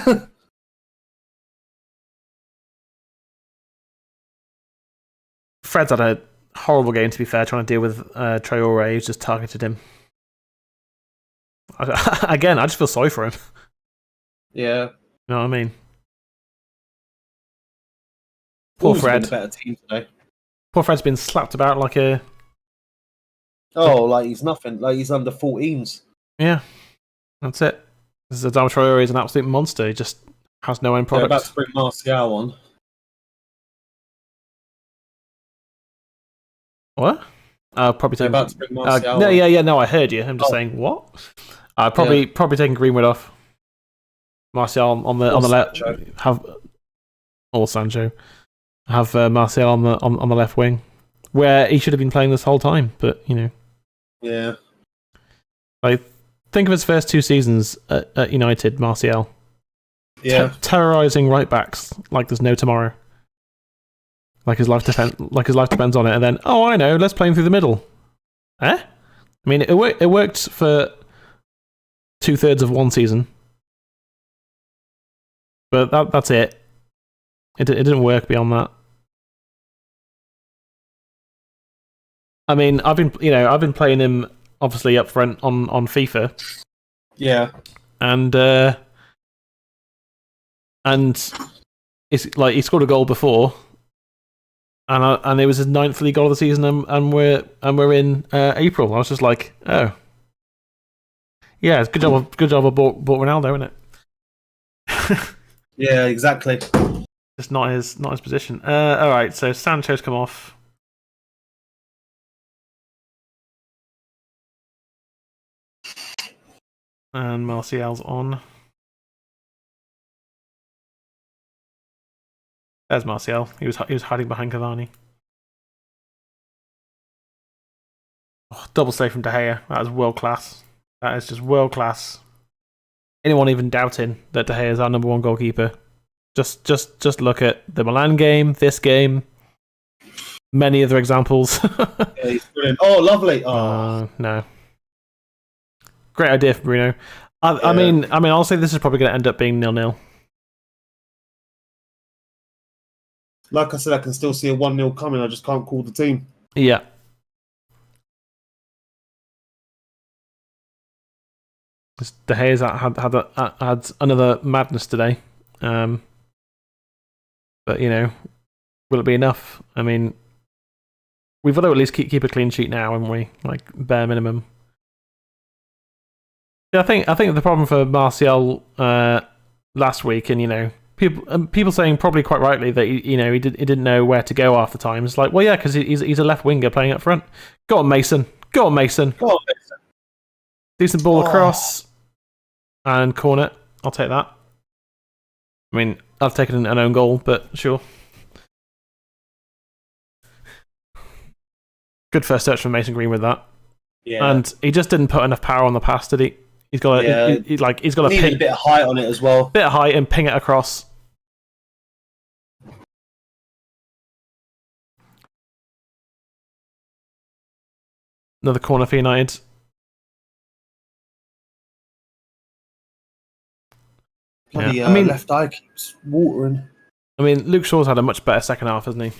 Fred's had a horrible game, to be fair, trying to deal with Traore, who's just targeted him. Again, I just feel sorry for him. Yeah. You know what I mean? Poor Fred. Been a better team today. Poor Fred's been slapped about like a... Oh, like he's nothing. Like he's under 14s. Yeah. That's it. This is Adama Traore is an absolute monster. He just has no own product. They're about to bring Martial on. What? Probably taking... about to bring Martial no, yeah, no, I heard you. I'm just saying, what? Probably taking Greenwood off. Martial on the left. Or Sancho. Have Martial on the left wing, where he should have been playing this whole time. But yeah, like think of his first 2 seasons at United, Martial. Yeah. Terrorizing right backs like there's no tomorrow. Like his life depends on it, and then I know, let's play him through the middle. I mean, it worked for 2/3 of one season, but that's it. It didn't work beyond that. I mean, I've been playing him obviously up front on FIFA. Yeah. And it's like he scored a goal before, and it was his 9th league goal of the season, and we're in April. I was just like, oh, yeah, it's good job I bought Ronaldo, isn't it? Yeah, exactly. It's not his position. All right, so Sancho's come off. And Martial's on. There's Martial. He was hiding behind Cavani. Oh, double save from De Gea. That is world class. That is just world class. Anyone even doubting that De Gea is our number 1 goalkeeper? Just look at the Milan game, this game, many other examples. Yeah, he's brilliant. Oh, lovely. No. Great idea for Bruno. I mean, I'll say this is probably going to end up being 0-0. Like I said, I can still see a 1-0 coming. I just can't call the team. Yeah. De Gea's had another madness today. But, will it be enough? I mean, we've got to at least keep a clean sheet now, haven't we? Like, bare minimum. Yeah, I think the problem for Martial last week, and, people saying probably quite rightly that he didn't know where to go half the time. It's like, well, yeah, because he's a left winger playing up front. Go on, Mason. Decent ball across and corner. I'll take that. I mean, I've taken an own goal, but sure. Good first touch from Mason Green with that. Yeah. And he just didn't put enough power on the pass, did he? He's got he's got a bit of height on it as well. Bit of height and ping it across. Another corner for United. Bloody, yeah. I mean, left eye keeps watering. I mean, Luke Shaw's had a much better second half, hasn't he?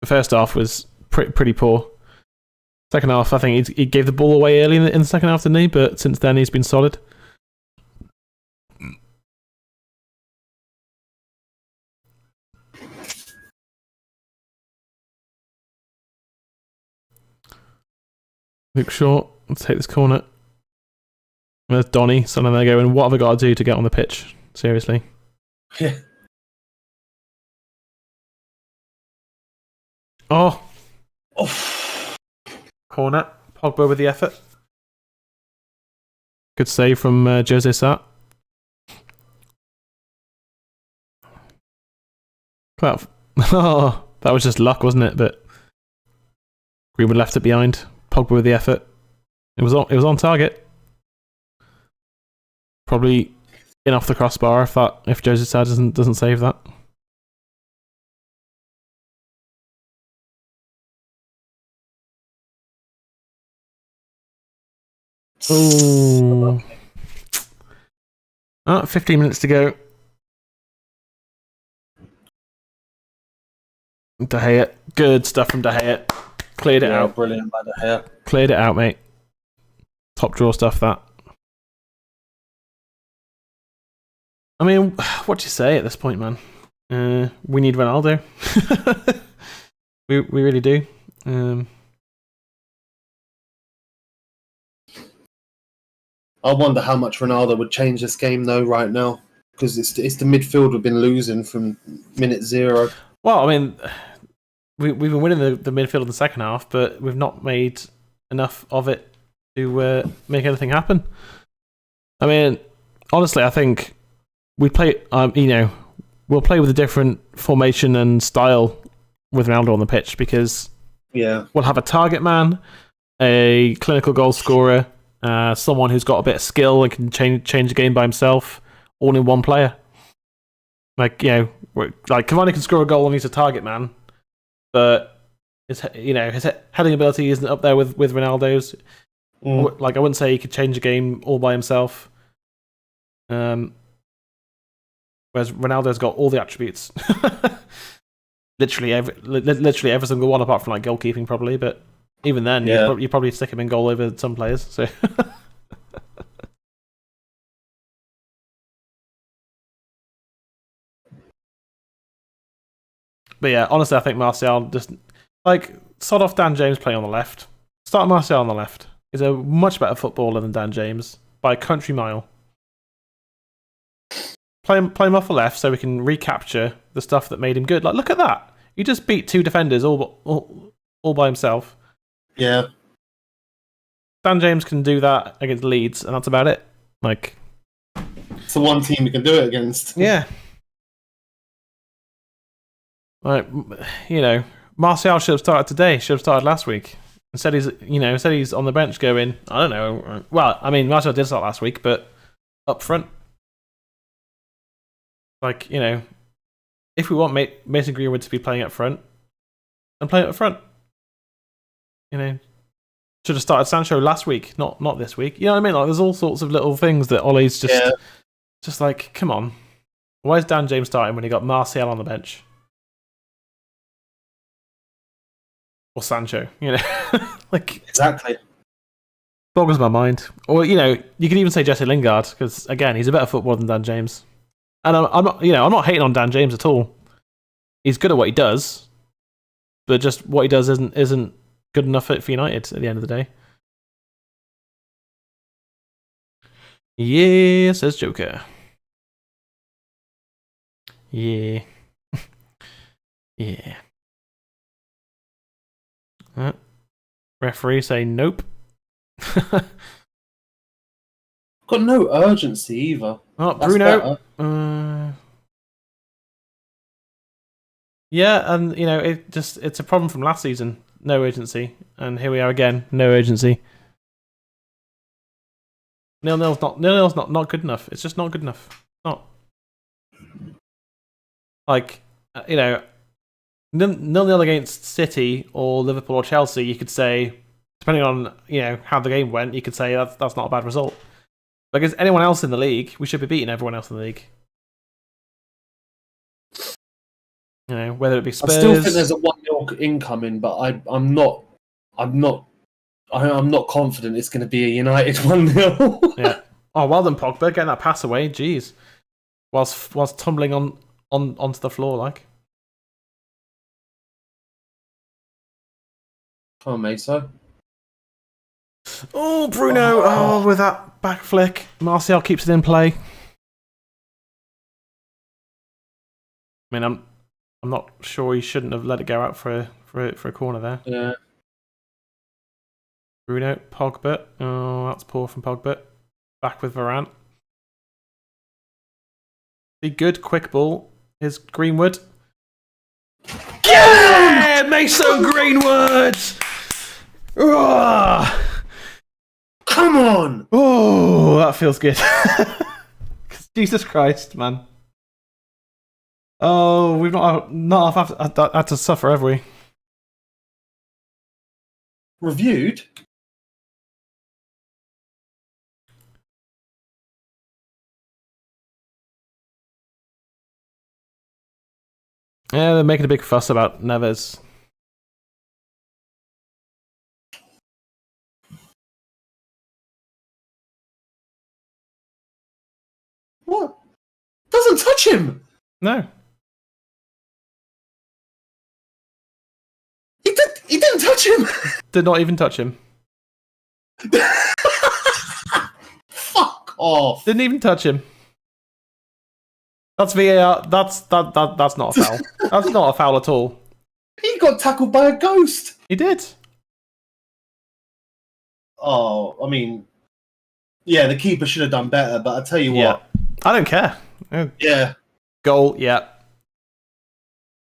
The first half was pretty poor. Second half, I think he gave the ball away early in the second half, didn't he? But since then, he's been solid. Luke Shaw, let's take this corner. There's Donny, so then they're going, what have I got to do to get on the pitch? Seriously. Yeah. Oh. Corner. Pogba with the effort. Good save from Jose Sat. That was just luck, wasn't it? But Greenwood left it behind. Pogba with the effort. It was on target. Probably in off the crossbar if Jose Sat doesn't save that. Ooh. 15 minutes to go. De Gea. Good stuff from De Gea. Cleared it out. Brilliant by De Gea. Cleared it out, mate. Top draw stuff, that. I mean, what do you say at this point, man? We need Ronaldo. we really do. I wonder how much Ronaldo would change this game, though, right now. Because it's the midfield we've been losing from minute 0. Well, I mean, we've been winning the midfield in the second half, but we've not made enough of it to make anything happen. I mean, honestly, I think we'll play with a different formation and style with Ronaldo on the pitch, because we'll have a target man, a clinical goal scorer, someone who's got a bit of skill and can change the game by himself, all in one player. Like Cavani can score a goal and he's a target man, but his heading ability isn't up there with Ronaldo's. Like I wouldn't say he could change the game all by himself. Whereas Ronaldo's got all the attributes. literally every single one apart from like goalkeeping probably, but even then you probably stick him in goal over some players. So but yeah, honestly I think Martial just sod off Dan James playing on the left. Start Martial on the left. He's a much better footballer than Dan James by a country mile. Play him off the left so we can recapture the stuff that made him good. Like, look at that! He just beat 2 defenders all by himself. Yeah. Dan James can do that against Leeds, and that's about it. Like, it's the one team we can do it against. Yeah. Like, Martial should have started today. Should have started last week. Instead he's on the bench going, I don't know. Well, I mean, Martial did start last week, but up front. Like, if we want Mason Greenwood to be playing up front, then play up front. Should have started Sancho last week, not this week. You know what I mean? Like, there's all sorts of little things that Ollie's just like, come on. Why is Dan James starting when he got Martial on the bench? Or Sancho, like exactly. Boggles my mind. Or you could even say Jesse Lingard because again, he's a better footballer than Dan James. And I'm not hating on Dan James at all. He's good at what he does, but just what he does isn't good enough for United at the end of the day. Yeah, says Joker. Yeah. Yeah. Referee say nope. Got no urgency either. Oh, Bruno. Yeah, and it's a problem from last season. No urgency, and here we are again. No urgency. 0-0's not good enough. It's just not good enough. Not like 0-0 against City or Liverpool or Chelsea, you could say, depending on how the game went, you could say that's not a bad result. But against anyone else in the league, we should be beating everyone else in the league. Whether it be Spurs. I still think there's a 1-0 incoming, but I'm not confident it's going to be a United 1-0. Yeah. Oh, well done, Pogba, getting that pass away. Jeez, whilst tumbling onto the floor like. Oh, mate, so. Oh, Bruno! Oh, with that back flick, Martial keeps it in play. I mean, I'm not sure he shouldn't have let it go out for a corner there. Yeah. Bruno, Pogba. Oh, that's poor from Pogba. Back with Varane. Be good, quick ball. Here's Greenwood. Yeah! Mason Greenwood! Oh! Come on! Oh, that feels good. Jesus Christ, man. Oh, we've not had to suffer, have we? Reviewed? Yeah, they're making a big fuss about Neves. What? Doesn't touch him! No. He didn't touch him! Did not even touch him. Fuck off! Didn't even touch him. That's VAR. That's not a foul. That's not a foul at all. He got tackled by a ghost! He did. Oh, I mean... Yeah, the keeper should have done better, but I tell you what... I don't care. Yeah. Goal, yeah.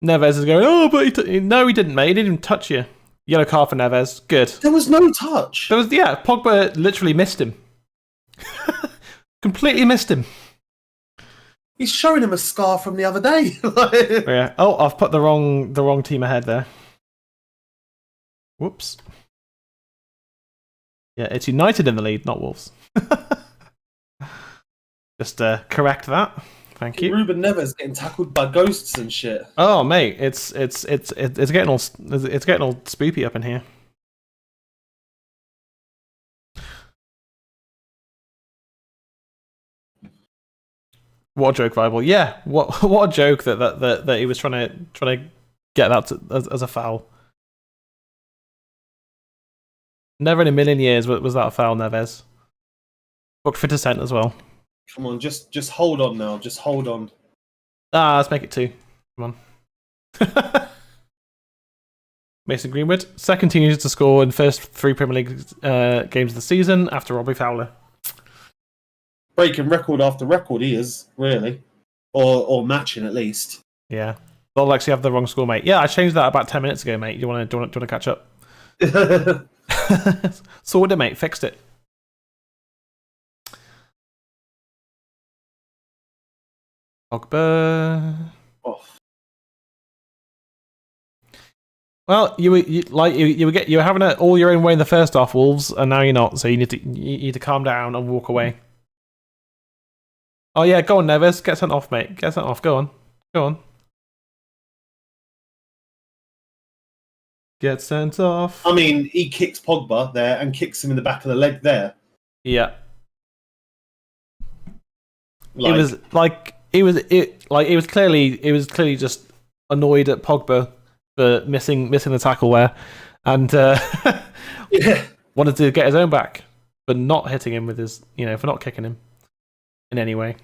Neves is going, oh, but no, he didn't, mate. He didn't even touch you. Yellow card for Neves. Good. There was no touch. Pogba literally missed him. Completely missed him. He's showing him a scar from the other day. Yeah. Oh, I've put the wrong team ahead there. Whoops. Yeah, it's United in the lead, not Wolves. Just correct that. Thank you. Ruben Neves getting tackled by ghosts and shit. Oh, mate, it's getting all spoopy up in here. What a joke, Bible. Yeah, what a joke that he was trying to get that as a foul. Never in a million years was that a foul, Neves. Booked for dissent as well. Come on, just hold on now. Just hold on. Let's make it 2. Come on. Mason Greenwood, second team to score in first 3 Premier League games of the season after Robbie Fowler. Breaking record after record, he is, really. Or matching, at least. Yeah. They'll actually have the wrong score, mate. Yeah, I changed that about 10 minutes ago, mate. Do you want to catch up? Sorted it, mate. Fixed it. Pogba. Oh. Well, you were having it all your own way in the first half, Wolves, and now you're not. So you need to calm down and walk away. Oh yeah, go on, Neves. Get sent off, mate. Get sent off. Go on. Get sent off. I mean, he kicks Pogba there and kicks him in the back of the leg there. Yeah. He was clearly just annoyed at Pogba for missing the tackle there, and wanted to get his own back, but not hitting him with his, for not kicking him in any way.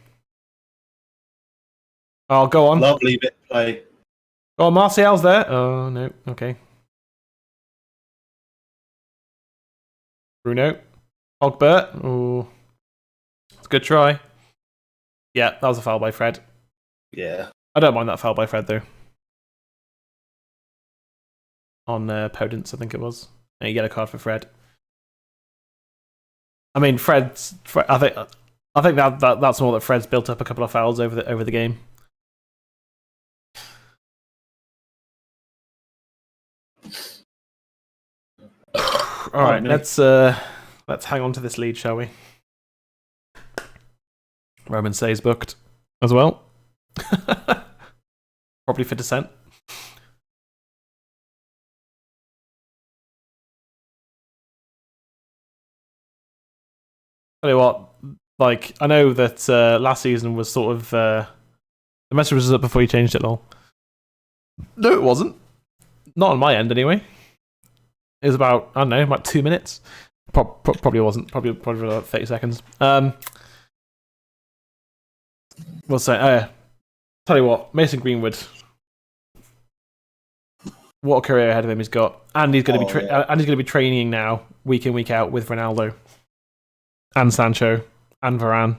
Oh, go on. Lovely bit of play. Oh, Martial's there. Oh no. Okay. Bruno. Pogba. Oh, it's a good try. Yeah, that was a foul by Fred. Yeah. I don't mind that foul by Fred, though. On Podence, I think it was. And a yellow card for Fred. I mean, Fred, I think that's more that Fred's built up a couple of fouls over the game. All right, let's hang on to this lead, shall we? Roman says booked as well. Probably for dissent. Tell you what, I know that last season was sort of the message was up before you changed it, lol. No, it wasn't. Not on my end, anyway. It was about, I don't know, about 2 minutes. Probably wasn't. Probably about 30 seconds. We'll say, tell you what, Mason Greenwood. What a career ahead of him he's got, and he's going to be training now, week in week out with Ronaldo, and Sancho, and Varane.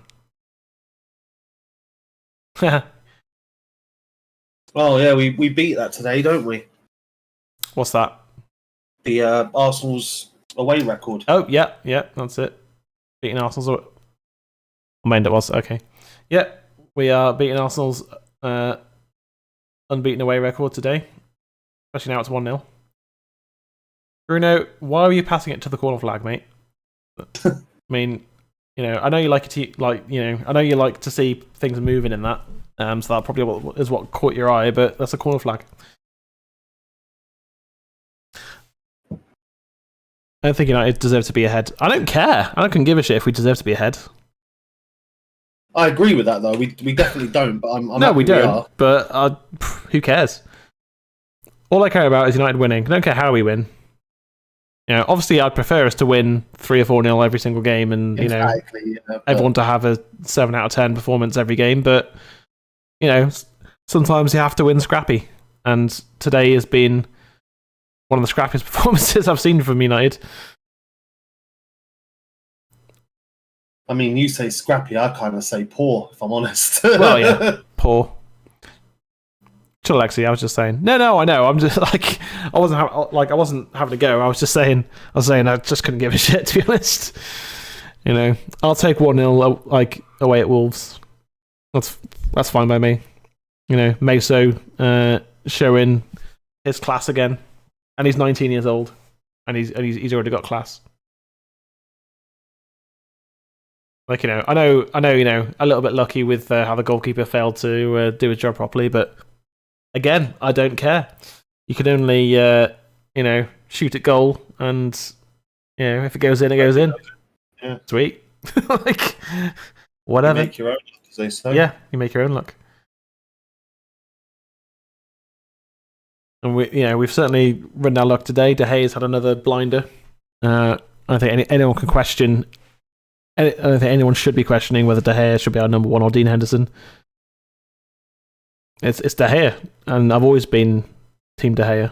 Oh yeah, we beat that today, don't we? What's that? The Arsenal's away record. Oh yeah, that's it. Beating Arsenal's. I mean, it was okay. Yeah, we are beating Arsenal's unbeaten away record today. Especially now it's 1-0. Bruno, why are you passing it to the corner flag, mate? I mean, I know you like I know you like to see things moving in that. So that probably is what caught your eye, but that's a corner flag. I don't think United deserve to be ahead. I don't care. I don't give a shit if we deserve to be ahead. I agree with that, though. We definitely don't. But I'm no, we don't. But who cares? All I care about is United winning. I don't care how we win. Obviously, I'd prefer us to win 3 or 4-0 every single game, and everyone to have a 7 out of 10 performance every game. But sometimes you have to win scrappy, and today has been one of the scrappiest performances I've seen from United. I mean, you say scrappy, I kind of say poor, if I'm honest. Well, yeah, poor. Chill, Alexi. I was just saying. No, I know. I'm just like I wasn't having a go. I was saying I just couldn't give a shit, to be honest. I'll take 1-0 like away at Wolves. That's fine by me. Meso showing his class again, and he's 19 years old, and he's already got class. Like, I know, a little bit lucky with how the goalkeeper failed to do his job properly, but again, I don't care. You can only, shoot at goal, and if it goes in, it goes in. Yeah. Sweet. Like, whatever. You make your own luck, as they say. Yeah, you make your own luck. And we've certainly run our luck today. De Gea's had another blinder. I don't think anyone can question. I don't think anyone should be questioning whether De Gea should be our number one or Dean Henderson. It's De Gea, and I've always been Team De Gea.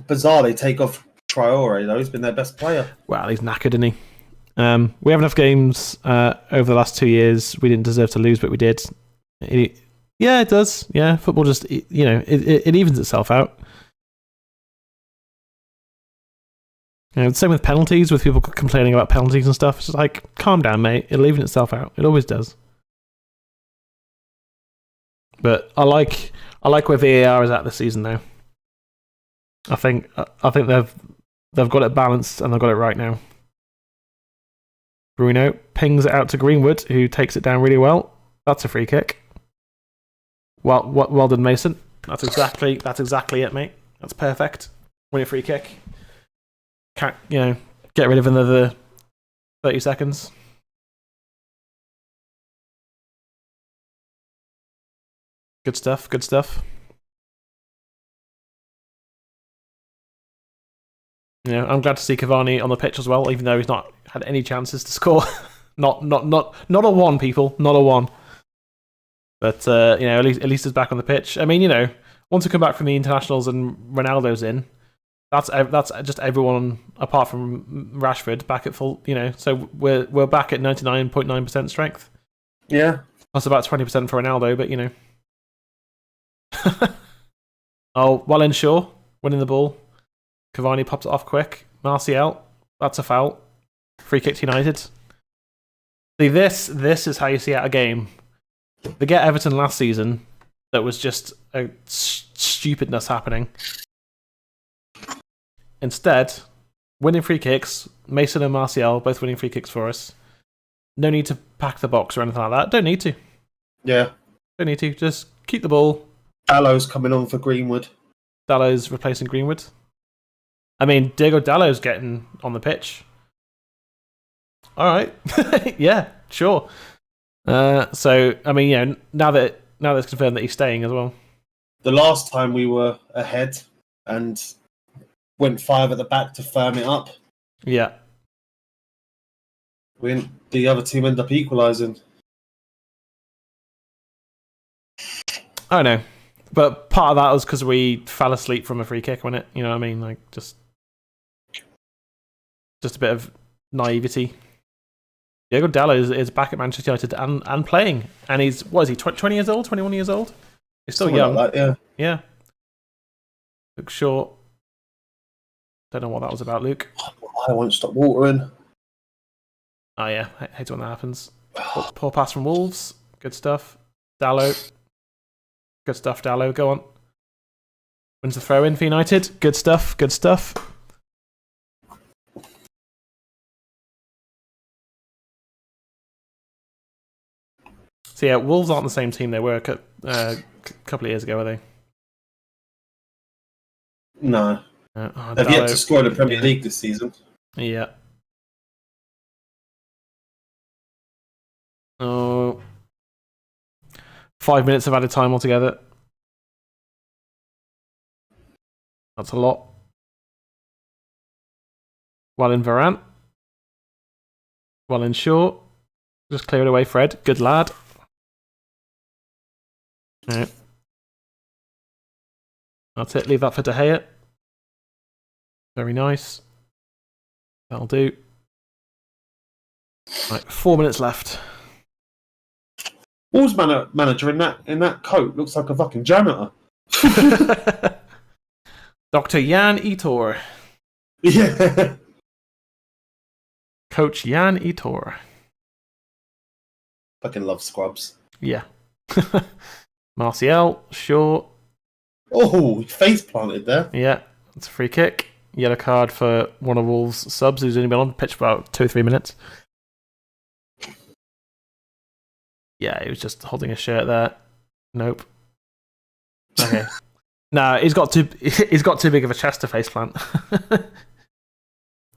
Bizarre, they take off Traore though. He's been their best player. Well, he's knackered, isn't he? We have enough games over the last 2 years. We didn't deserve to lose, but we did. Yeah, it does. Yeah, football just it evens itself out. Same with penalties, with people complaining about penalties and stuff. It's just like, calm down, mate. It'll even itself out. It always does. But I like where VAR is at this season now. I think they've got it balanced and they've got it right now. Bruno pings it out to Greenwood, who takes it down really well. That's a free kick. Well done, Mason. That's exactly it, mate. That's perfect. Win a free kick. Can't get rid of another 30 seconds. Good stuff. I'm glad to see Cavani on the pitch as well, even though he's not had any chances to score. not a one, people. Not a one. But at least he's back on the pitch. I mean, once we come back from the internationals and Ronaldo's in, that's just everyone apart from Rashford back at full. So we're back at 99.9% strength. Yeah, that's about 20% for Ronaldo, but Oh, well in Shaw winning the ball. Cavani pops it off quick. Martial, that's a foul. Free kick to United. See, this is how you see out a game. They get Everton last season. That was just a stupidness happening. Instead, winning free kicks. Mason and Martial both winning free kicks for us. No need to pack the box or anything like that. Don't need to. Yeah. Don't need to. Just keep the ball. Dallow's coming on for Greenwood. Dallow's replacing Greenwood. I mean, Diego Dallo's getting on the pitch. All right. Yeah, sure. So, I mean, now that it's confirmed that he's staying as well. The last time we were ahead and went 5 at the back to firm it up. Yeah. The other team ended up equalising. I know. But part of that was because we fell asleep from a free kick, wasn't it? You know what I mean? Like, just a bit of naivety. Diego Dallo is back at Manchester United and playing. And he's, 20 years old? 21 years old? He's still young. Like that, yeah. Looks short. Don't know what that was about, Luke. I won't stop watering. Oh, yeah. I hate when that happens. Poor pass from Wolves. Good stuff. Dallo. Good stuff, Dallo. Go on. Wins the throw in for United. Good stuff. So yeah, Wolves aren't the same team they were a couple of years ago, are they? No. They've yet to score in the Premier League this season. Yeah. Oh. 5 minutes of added time altogether. That's a lot. Well in Varane. Well in Shaw. Just clear it away, Fred. Good lad. Right. That's it. Leave that for De Gea. Very nice. That'll do. Right, 4 minutes left. Wolves manager in that coat looks like a fucking janitor. Dr. Jan Itor. Yeah. Coach Jan Itor. Fucking love scrubs. Yeah. Martial, sure. Oh, face planted there. Yeah, it's a free kick. Yellow card for one of Wolves' subs who's only been on the pitch for about 2 or 3 minutes. Yeah, he was just holding a shirt there. Nope. Okay. Nah, he's got too big of a chest to face plant.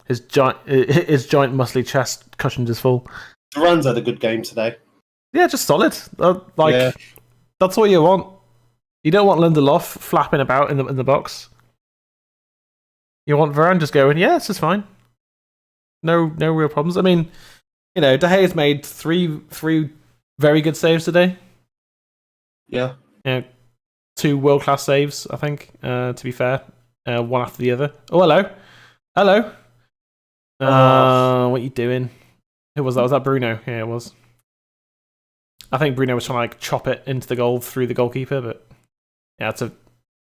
his giant muscly chest cushions his full. Duran's had a good game today. Yeah, just solid. That's all you want. You don't want Lindelof flapping about in the box. You want Varane just going, yeah, this is fine. No real problems. I mean, De Gea's made three very good saves today. Yeah. 2 world-class saves, I think, to be fair. One after the other. Oh, hello. What are you doing? Who was that? Was that Bruno? Yeah, it was. I think Bruno was trying to chop it into the goal through the goalkeeper, but yeah, it's a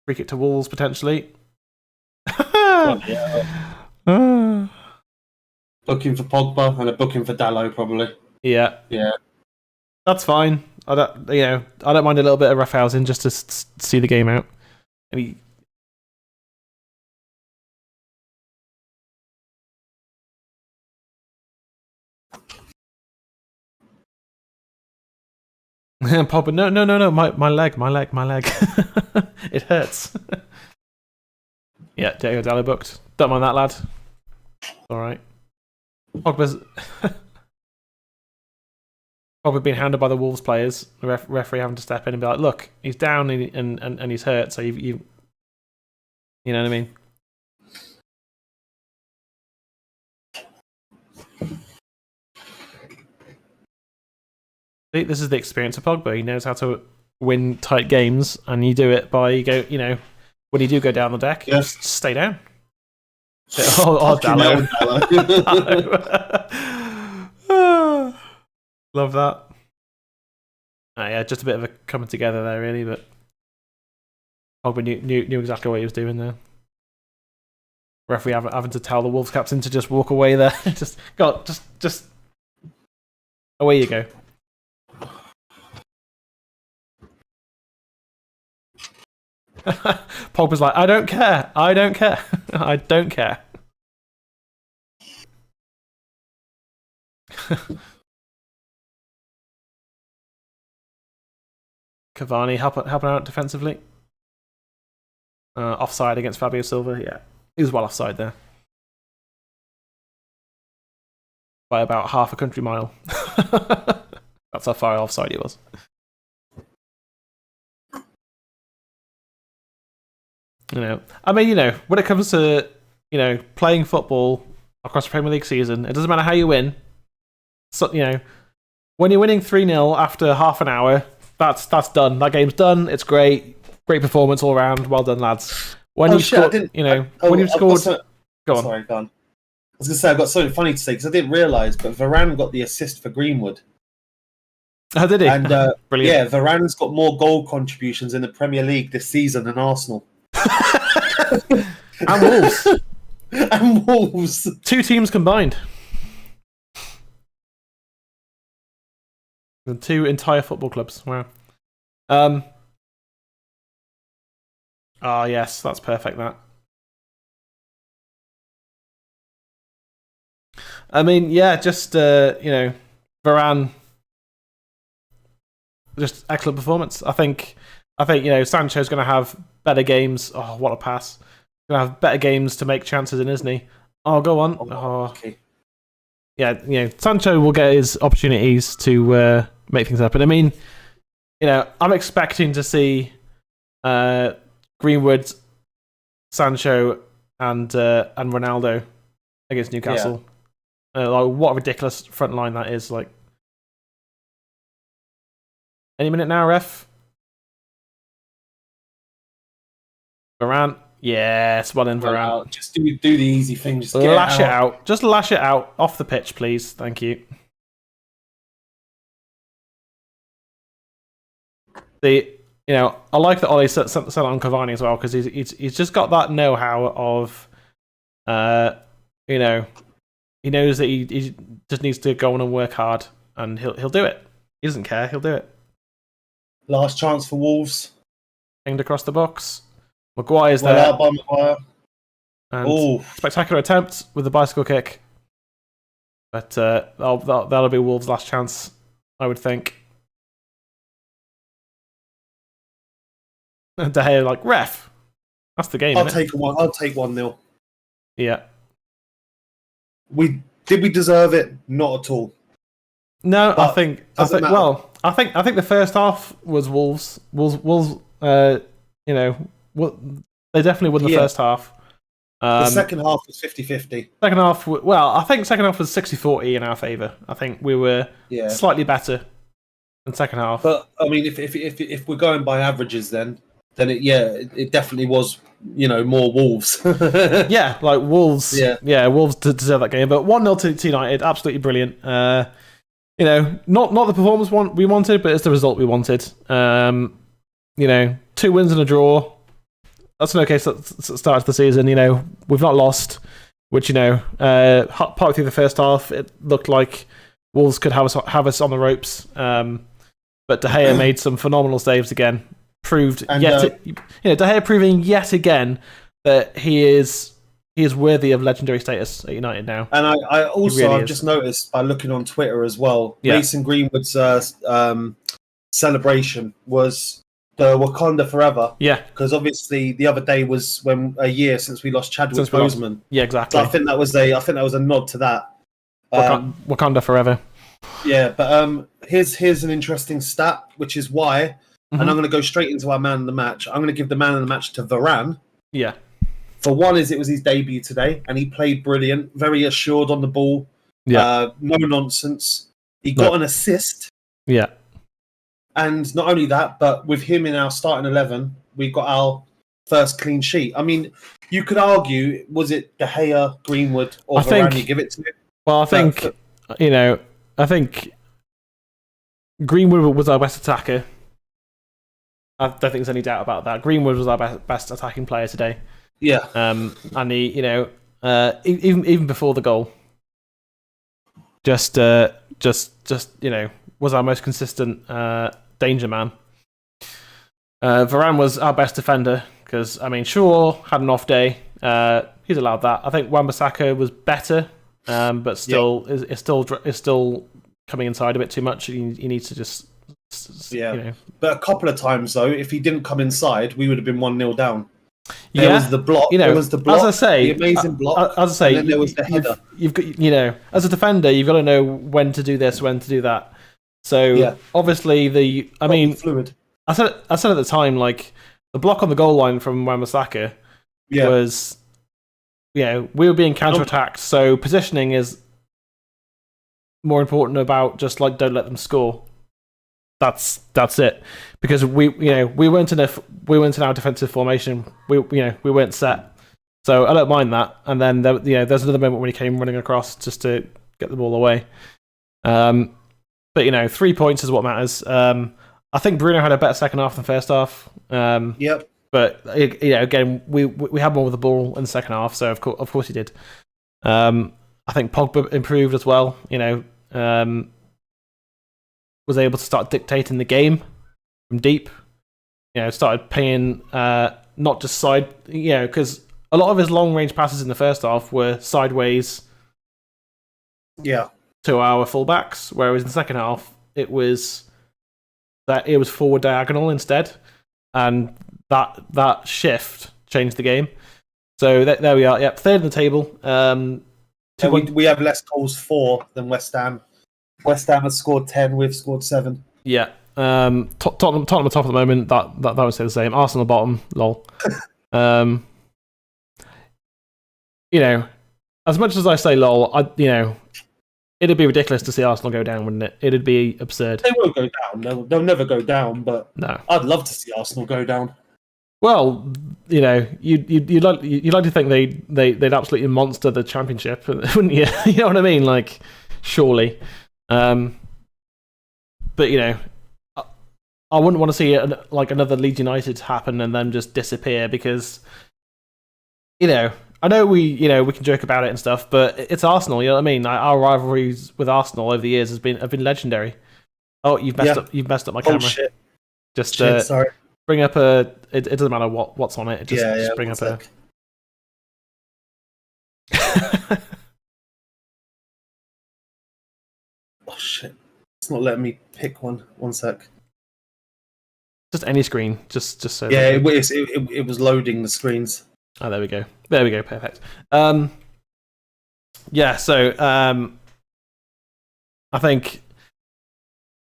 free kick to Wolves potentially. Booking for Pogba and a booking for Dalot probably. Yeah. That's fine. I don't mind a little bit of roughhousing just to see the game out. I mean, Pogba, no, my leg. It hurts. Yeah, Diego Dalot booked. Don't mind that, lad. All right. Pogba being handled by the Wolves players. The referee having to step in and be like, "Look, he's down and he's hurt." So you know what I mean? See, this is the experience of Pogba. He knows how to win tight games, and you do it by when you do go down the deck, just stay down. Dalot. Love that. Yeah, just a bit of a coming together there, really, but Pogba knew exactly what he was doing there. Referee having to tell the Wolves captain to just walk away there. just away you go. Pogba's like, I don't care. I don't care. Cavani helping out defensively. Offside against Fabio Silva. Yeah, he was well offside there by about half a country mile. That's how far offside he was. I mean, when it comes to playing football across the Premier League season, it doesn't matter how you win. So when you're winning 3-0 after half an hour, that's done. That game's done. It's great performance all around. Well done, lads. When you've scored. Go on. Sorry, go on. I was gonna say I've got something funny to say because I didn't realise, but Varane got the assist for Greenwood. Oh, did he? And brilliant. Yeah, Varane's got more goal contributions in the Premier League this season than Arsenal. And Wolves. 2 teams combined. And 2 entire football clubs. Wow. Oh yes, that's perfect. That. I mean, yeah, just Varane. Just excellent performance. I think Sancho's going to have better games. Oh, what a pass! Going to have better games to make chances in, isn't he? Oh, go on. Okay. Yeah, Sancho will get his opportunities to make things happen. I mean, I'm expecting to see Greenwood, Sancho, and Ronaldo against Newcastle. Yeah. What a ridiculous front line that is! Like, any minute now, ref. Varane. Yes, well in Varane. Just do the easy thing. Just lash it out. Just lash it out off the pitch, please. Thank you. I like that Ollie set on Cavani as well because he's just got that know-how of, he knows that he just needs to go on and work hard, and he'll do it. He doesn't care. He'll do it. Last chance for Wolves. Pinged across the box. Maguire's Well there. out by Maguire. And spectacular attempt with the bicycle kick. But that'll be Wolves' last chance, I would think. De Gea like, ref. That's the game. I'll take 1-0. Yeah. Did we deserve it? Not at all. No, But I think matter. I think the first half was Wolves. Wolves they definitely won the first half. The second half was 50-50. Second half, I think second half was 60-40 in our favour. I think we were slightly better in second half. But I mean, if we're going by averages, then it definitely was, more Wolves. Yeah, like Wolves. Yeah. Wolves deserve that game. But 1-0 to United, absolutely brilliant. Not the performance we wanted, but it's the result we wanted. 2 wins and a draw. That's an okay start to the season. We've not lost, which partway through the first half, it looked like Wolves could have us on the ropes. But De Gea made some phenomenal saves again. De Gea proving yet again that he is worthy of legendary status at United now. And I've just noticed by looking on Twitter as well, Mason Greenwood's celebration was the Wakanda Forever. Yeah. Because obviously the other day was a year since we lost Chadwick Boseman. Yeah, exactly. So I think that was a nod to that. Wakanda Forever. Yeah, but here's an interesting stat, which is why, and I'm going to go straight into our man of the match. I'm going to give the man of the match to Varane. Yeah. For one, it was his debut today, and he played brilliant, very assured on the ball. Yeah. No nonsense. He got an assist. Yeah. And not only that, but with him in our starting 11, we got our first clean sheet. I mean, you could argue, was it De Gea, Greenwood, or Varane you give it to? Well, I think Greenwood was our best attacker. I don't think there's any doubt about that. Greenwood was our best attacking player today. Yeah. And he, even before the goal, just was our most consistent danger man. Varane was our best defender because Shaw had an off day. He's allowed that. I think Wan-Bissaka was better, but still is still coming inside a bit too much. He needs to just But a couple of times though, if he didn't come inside, we would have been 1-0 down. There was the block. There was the block. As I say, the amazing block. As I say, and then there was the header. You've got, as a defender, you've got to know when to do this, when to do that. So obviously, fluid. I said at the time, like the block on the goal line from Wan-Bissaka was, we were being counter-attacked. So positioning is more important about just like don't let them score. That's it, because we weren't in our defensive formation. We weren't set, so I don't mind that. And then there's another moment when he came running across just to get the ball away. But 3 points is what matters. I think Bruno had a better second half than first half. Yep. But again, we had more with the ball in the second half, so of course he did. I think Pogba improved as well. Was able to start dictating the game from deep. Started paying not just side. Because a lot of his long range passes in the first half were sideways. Yeah. To our fullbacks, whereas in the second half it was forward diagonal instead, and that shift changed the game. So there we are. Yep, third in the table. We have less goals for than West Ham. West Ham has scored 10. We've scored 7. Yeah. Tottenham are top at the moment. That would say the same. Arsenal bottom. Lol. As much as I say lol, it'd be ridiculous to see Arsenal go down, wouldn't it? It'd be absurd. They won't go down. They'll never go down. But no, I'd love to see Arsenal go down. Well, you'd like to think they'd absolutely monster the championship, wouldn't you? You know what I mean? Like, surely. But I wouldn't want to see another Leeds United happen and then just disappear because, I know we can joke about it and stuff, but it's Arsenal. You know what I mean? Our rivalries with Arsenal over the years have been legendary. Oh, you've messed up my camera. Oh shit! Just sorry. Bring up a. It doesn't matter what's on it. Just bring up a. Oh shit! It's not letting me pick one. 1 sec. Just any screen. Just so. Yeah, it was loading the screens. Oh, there we go. Perfect. Yeah. So I think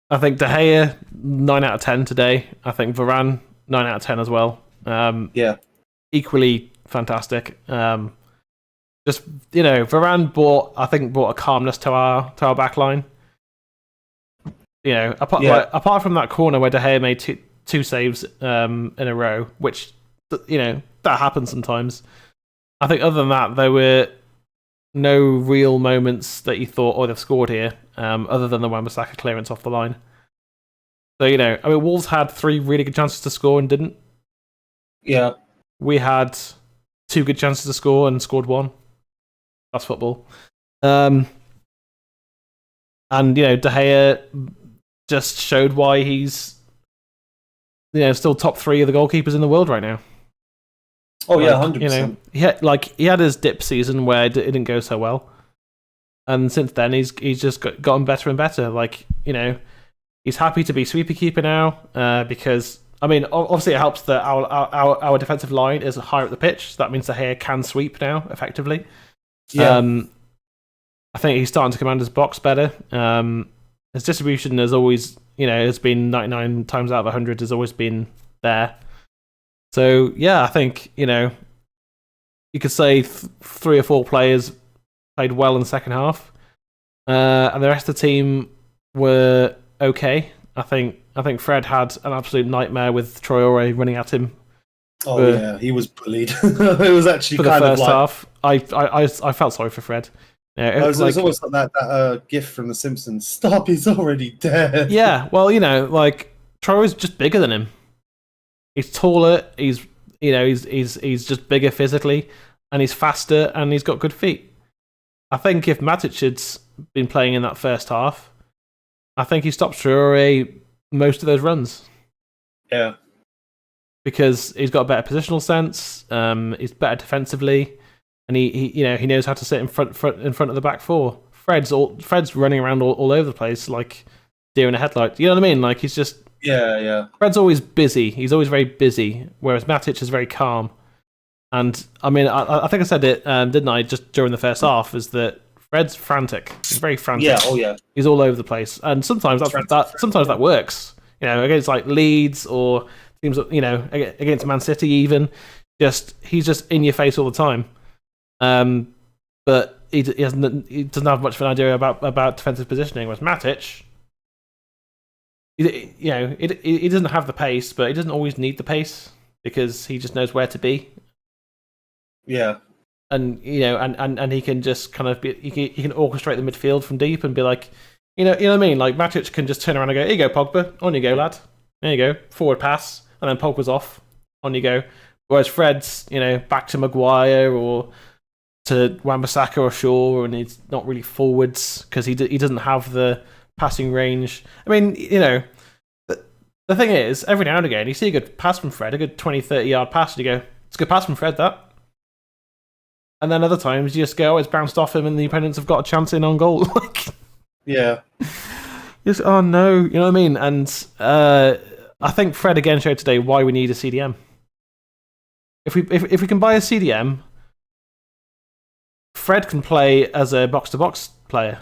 De Gea 9 out of 10 today. I think Varane 9 out of 10 as well. Yeah. Equally fantastic. Just Varane brought a calmness to our back line. Apart from that corner where De Gea made two saves in a row, which that happens sometimes. I think other than that, there were no real moments that you thought, oh, they've scored here, other than the Wan-Bissaka clearance off the line. So, Wolves had 3 really good chances to score and didn't. Yeah. We had 2 good chances to score and scored 1. That's football. And, De Gea just showed why he's, still top 3 of the goalkeepers in the world right now. Oh yeah, 100%. He had his dip season where it didn't go so well, and since then he's just gotten better and better. He's happy to be sweeper keeper now because obviously it helps that our defensive line is higher up the pitch. So that means De Gea can sweep now effectively. Yeah. I think he's starting to command his box better. His distribution has always, has been 99 times out of 100 has always been there. So, yeah, I think, you could say 3 or 4 players played well in the second half. And the rest of the team were okay. I think Fred had an absolute nightmare with Traore running at him. Oh, yeah, he was bullied. It was actually for the first half. I felt sorry for Fred. Yeah, it was almost like that gif from The Simpsons. Stop, he's already dead. Yeah, well, Traore's just bigger than him. He's taller. He's just bigger physically, and he's faster, and he's got good feet. I think if Matic had been playing in that first half, I think he stopped Traore most of those runs. Yeah, because he's got a better positional sense. He's better defensively, and he knows how to sit in front of the back 4. Fred's running around all over the place like deer in a headlight. You know what I mean? He's just. Yeah. Fred's always busy. He's always very busy, whereas Matic is very calm. And I think I said it, didn't I? Just during the first half, is that Fred's frantic. He's very frantic. Yeah. Oh yeah. He's all over the place, and sometimes sometimes that works. Against Leeds or teams, against Man City even. He's just in your face all the time. But he doesn't have much of an idea about defensive positioning. Whereas Matic. He doesn't have the pace, but he doesn't always need the pace because he just knows where to be. Yeah, and and he can just kind of he can orchestrate the midfield from deep and be like, you know what I mean? Like Matic can just turn around and go, "Here you go, Pogba, on you go, lad. There you go, forward pass," and then Pogba's off, on you go. Whereas Fred's, back to Maguire or to Wan-Bissaka or Shaw, and he's not really forwards because he doesn't have the passing range. The thing is, every now and again, you see a good pass from Fred, a good 20, 30-yard pass, and you go, it's a good pass from Fred, that. And then other times, you just go, it's bounced off him, and the opponents have got a chance in on goal. Yeah. Just, oh no, you know what I mean? And I think Fred again showed today why we need a CDM. If we can buy a CDM, Fred can play as a box-to-box player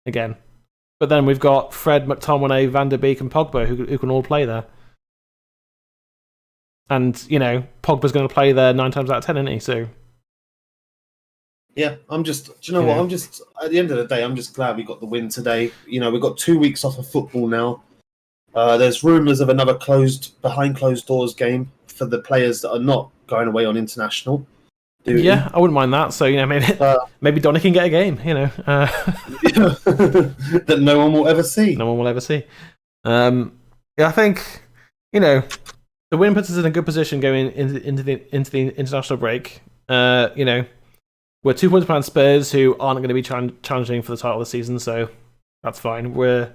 again. But then we've got Fred, McTominay, Van der Beek, and Pogba who can all play there. And, Pogba's going to play there 9 times out of 10, isn't he? So. Yeah, do you know what? I'm just, at the end of the day, I'm just glad we got the win today. We've got 2 weeks off of football now. There's rumours of another behind closed doors game for the players that are not going away on international. Yeah, I wouldn't mind that. So maybe Donny can get a game. That no one will ever see. No one will ever see. I think the win puts us in a good position going into the international break. We're 2 points behind Spurs, who aren't going to be challenging for the title this season, so that's fine. We're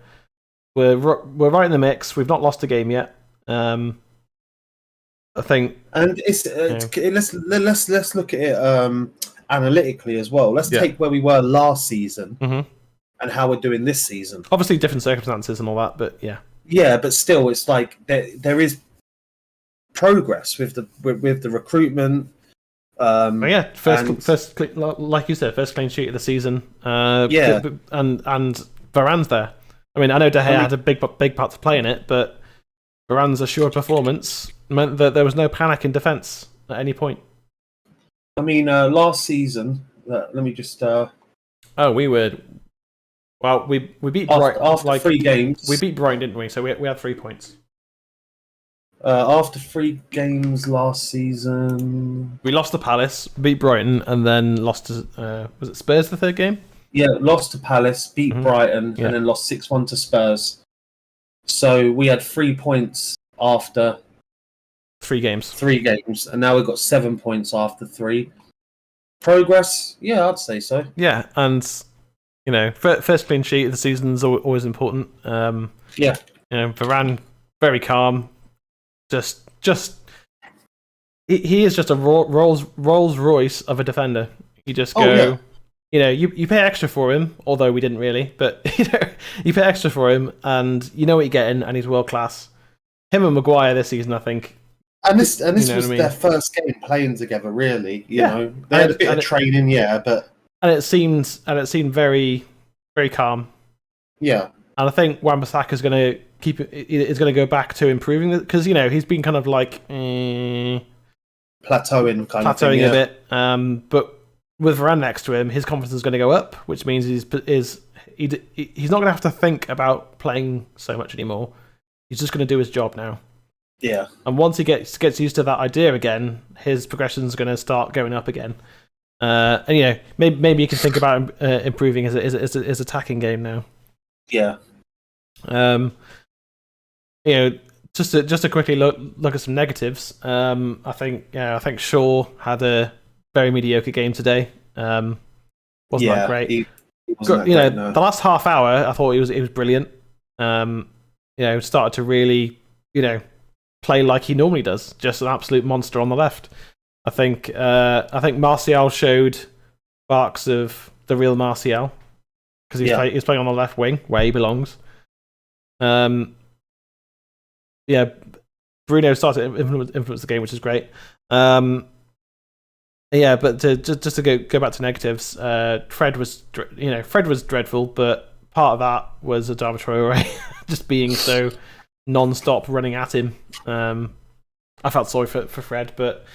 right in the mix. We've not lost a game yet. I think, and let's look at it analytically as well. Let's take where we were last season and how we're doing this season. Obviously, different circumstances and all that, but yeah. Yeah, but still, it's like there is progress with the recruitment. First, like you said, first clean sheet of the season. And Varane's there. I mean, I know De Gea had a big part to play in it, but Varane's assured performance meant that there was no panic in defence at any point. I mean, last season, let me just. We beat Brighton after 3 games. We beat Brighton, didn't we? So we had 3 points. After 3 games last season, we lost to Palace, beat Brighton, and then lost to was it Spurs the third game? Yeah, lost to Palace, beat Brighton, and then lost 6-1 to Spurs. So we had 3 points after 3 games. 3 games, and now we've got 7 points after 3. Progress? Yeah, I'd say so. Yeah, and first clean sheet of the season is always important. Varane, very calm. He is just a Rolls Royce of a defender. You just go, you pay extra for him, although we didn't really, but you pay extra for him, and you know what you're getting, and he's world class. Him and Maguire this season, I think. And this was their first game playing together, really. You know, they had a bit of training, but and it seemed very, very calm. Yeah, and I think Wan-Bissaka is going to is going to go back to improving it, because he's been kind of like plateauing a bit. But with Varane next to him, his confidence is going to go up, which means he's not going to have to think about playing so much anymore. He's just going to do his job now. Yeah, and once he gets used to that idea again, his progression is going to start going up again. And maybe you can think about improving his attacking game now. Yeah. Just to quickly look at some negatives. I think Shaw had a very mediocre game today. Wasn't that great? He wasn't that great, no. The last half hour, I thought he was brilliant. Started to really, play like he normally does, just an absolute monster on the left. I think Martial showed sparks of the real Martial, because he's playing on the left wing where he belongs. Bruno started to influence the game, which is great. But just to go back to negatives, Fred was dreadful, but part of that was Adama Traore just being so non-stop running at him. I felt sorry for Fred, but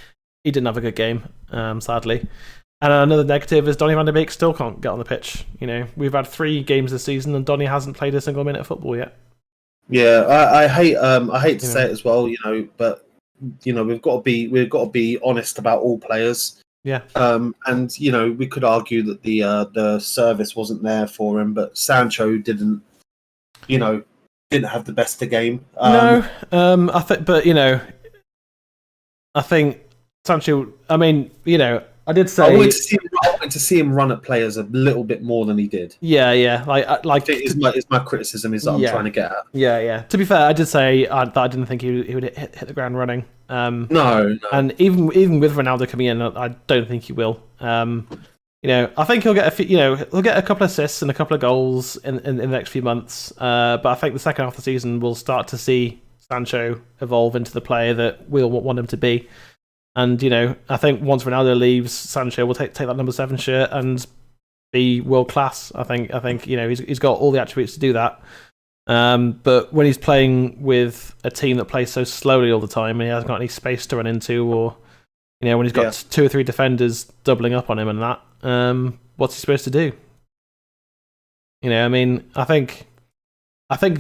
he didn't have a good game, sadly. And another negative is Donny van de Beek still can't get on the pitch. We've had 3 games this season, and Donny hasn't played a single minute of football yet. Yeah, I hate to say it as well, but we've got to be honest about all players. Yeah. And we could argue that the service wasn't there for him, but Sancho didn't have the best of game. I think Sancho. I mean, I did say I wanted to see him run at players a little bit more than he did. Yeah. Like is my criticism is that I'm trying to get at. Yeah. To be fair, I did say that I didn't think he would hit the ground running. No. And even with Ronaldo coming in, I don't think he will. I think he'll get he'll get a couple of assists and a couple of goals in the next few months. But I think the second half of the season we'll start to see Sancho evolve into the player that we'll want him to be. And I think once Ronaldo leaves, Sancho will take that number 7 shirt and be world class. I think he's got all the attributes to do that. But when he's playing with a team that plays so slowly all the time and he hasn't got any space to run into, or when he's got 2 or 3 defenders doubling up on him and that, what's he supposed to do? I think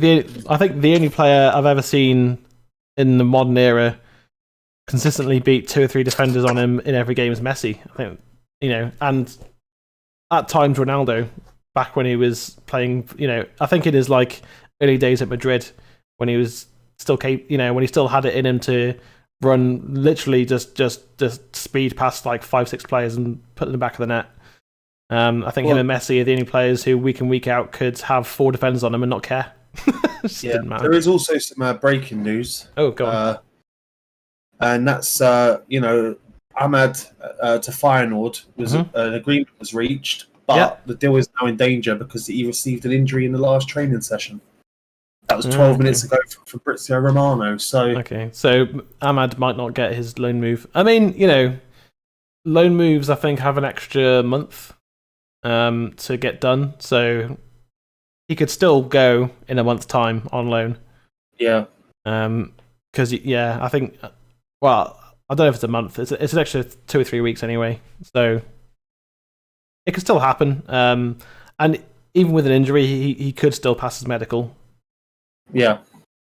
the only player I've ever seen in the modern era consistently beat 2 or 3 defenders on him in every game is Messi. I think, and at times Ronaldo, back when he was playing, I think in his early days at Madrid, when he was still when he still had it in him to run literally just speed past like 5-6 players and put them in the back of the net. I think him and Messi are the only players who week in week out could have 4 defenders on them and not care. Yeah, there is also some breaking news. Oh, go on. And that's Ahmad to Feyenoord was an agreement was reached, but the deal is now in danger because he received an injury in the last training session. That was 12 minutes ago from Fabrizio Romano. So Ahmad might not get his loan move. I mean, loan moves I think have an extra month to get done, so he could still go in a month's time on loan. Yeah. Because I think. Well, I don't know if it's a month. It's an extra 2 or 3 weeks anyway, so it could still happen. And even with an injury, he could still pass his medical. Yeah.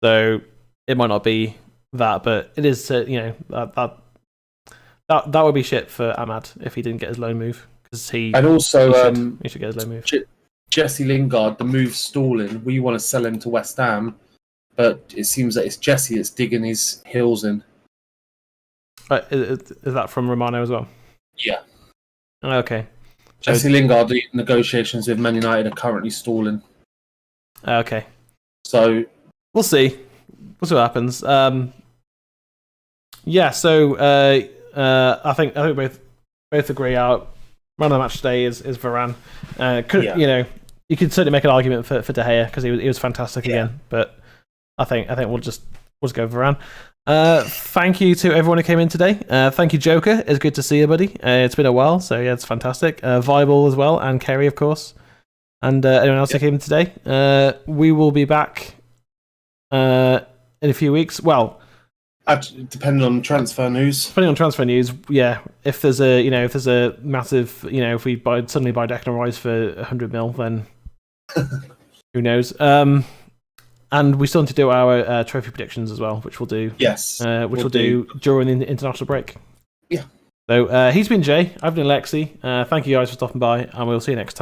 So it might not be that, but it is. That would be shit for Ahmad if he didn't get his loan move because he should get his loan move. Jesse Lingard, the move's stalling. We want to sell him to West Ham, but it seems that it's Jesse that's digging his heels in. Is that from Romano as well? Yeah. Okay. Jesse Lingard, the negotiations with Man United are currently stalling. Okay. So we'll see. We'll see what happens. So I think both agree. Our man of the match today is Varane. You could certainly make an argument for De Gea because he was fantastic again. But I think we'll just go Varane. Thank you to everyone who came in today. Thank you, Joker. It's good to see you, buddy. It's been a while, so yeah, it's fantastic. Viable as well, and Kerry, of course, and anyone else who came in today. We will be back in a few weeks. Well, depending on transfer news. Yeah. If there's a massive, if we suddenly buy Declan Rice for 100 mil, then who knows? And we still need to do our trophy predictions as well, which we'll do. Yes. We'll do during the international break. Yeah. So he's been Jay. I've been Alexi. Thank you guys for stopping by, and we'll see you next time.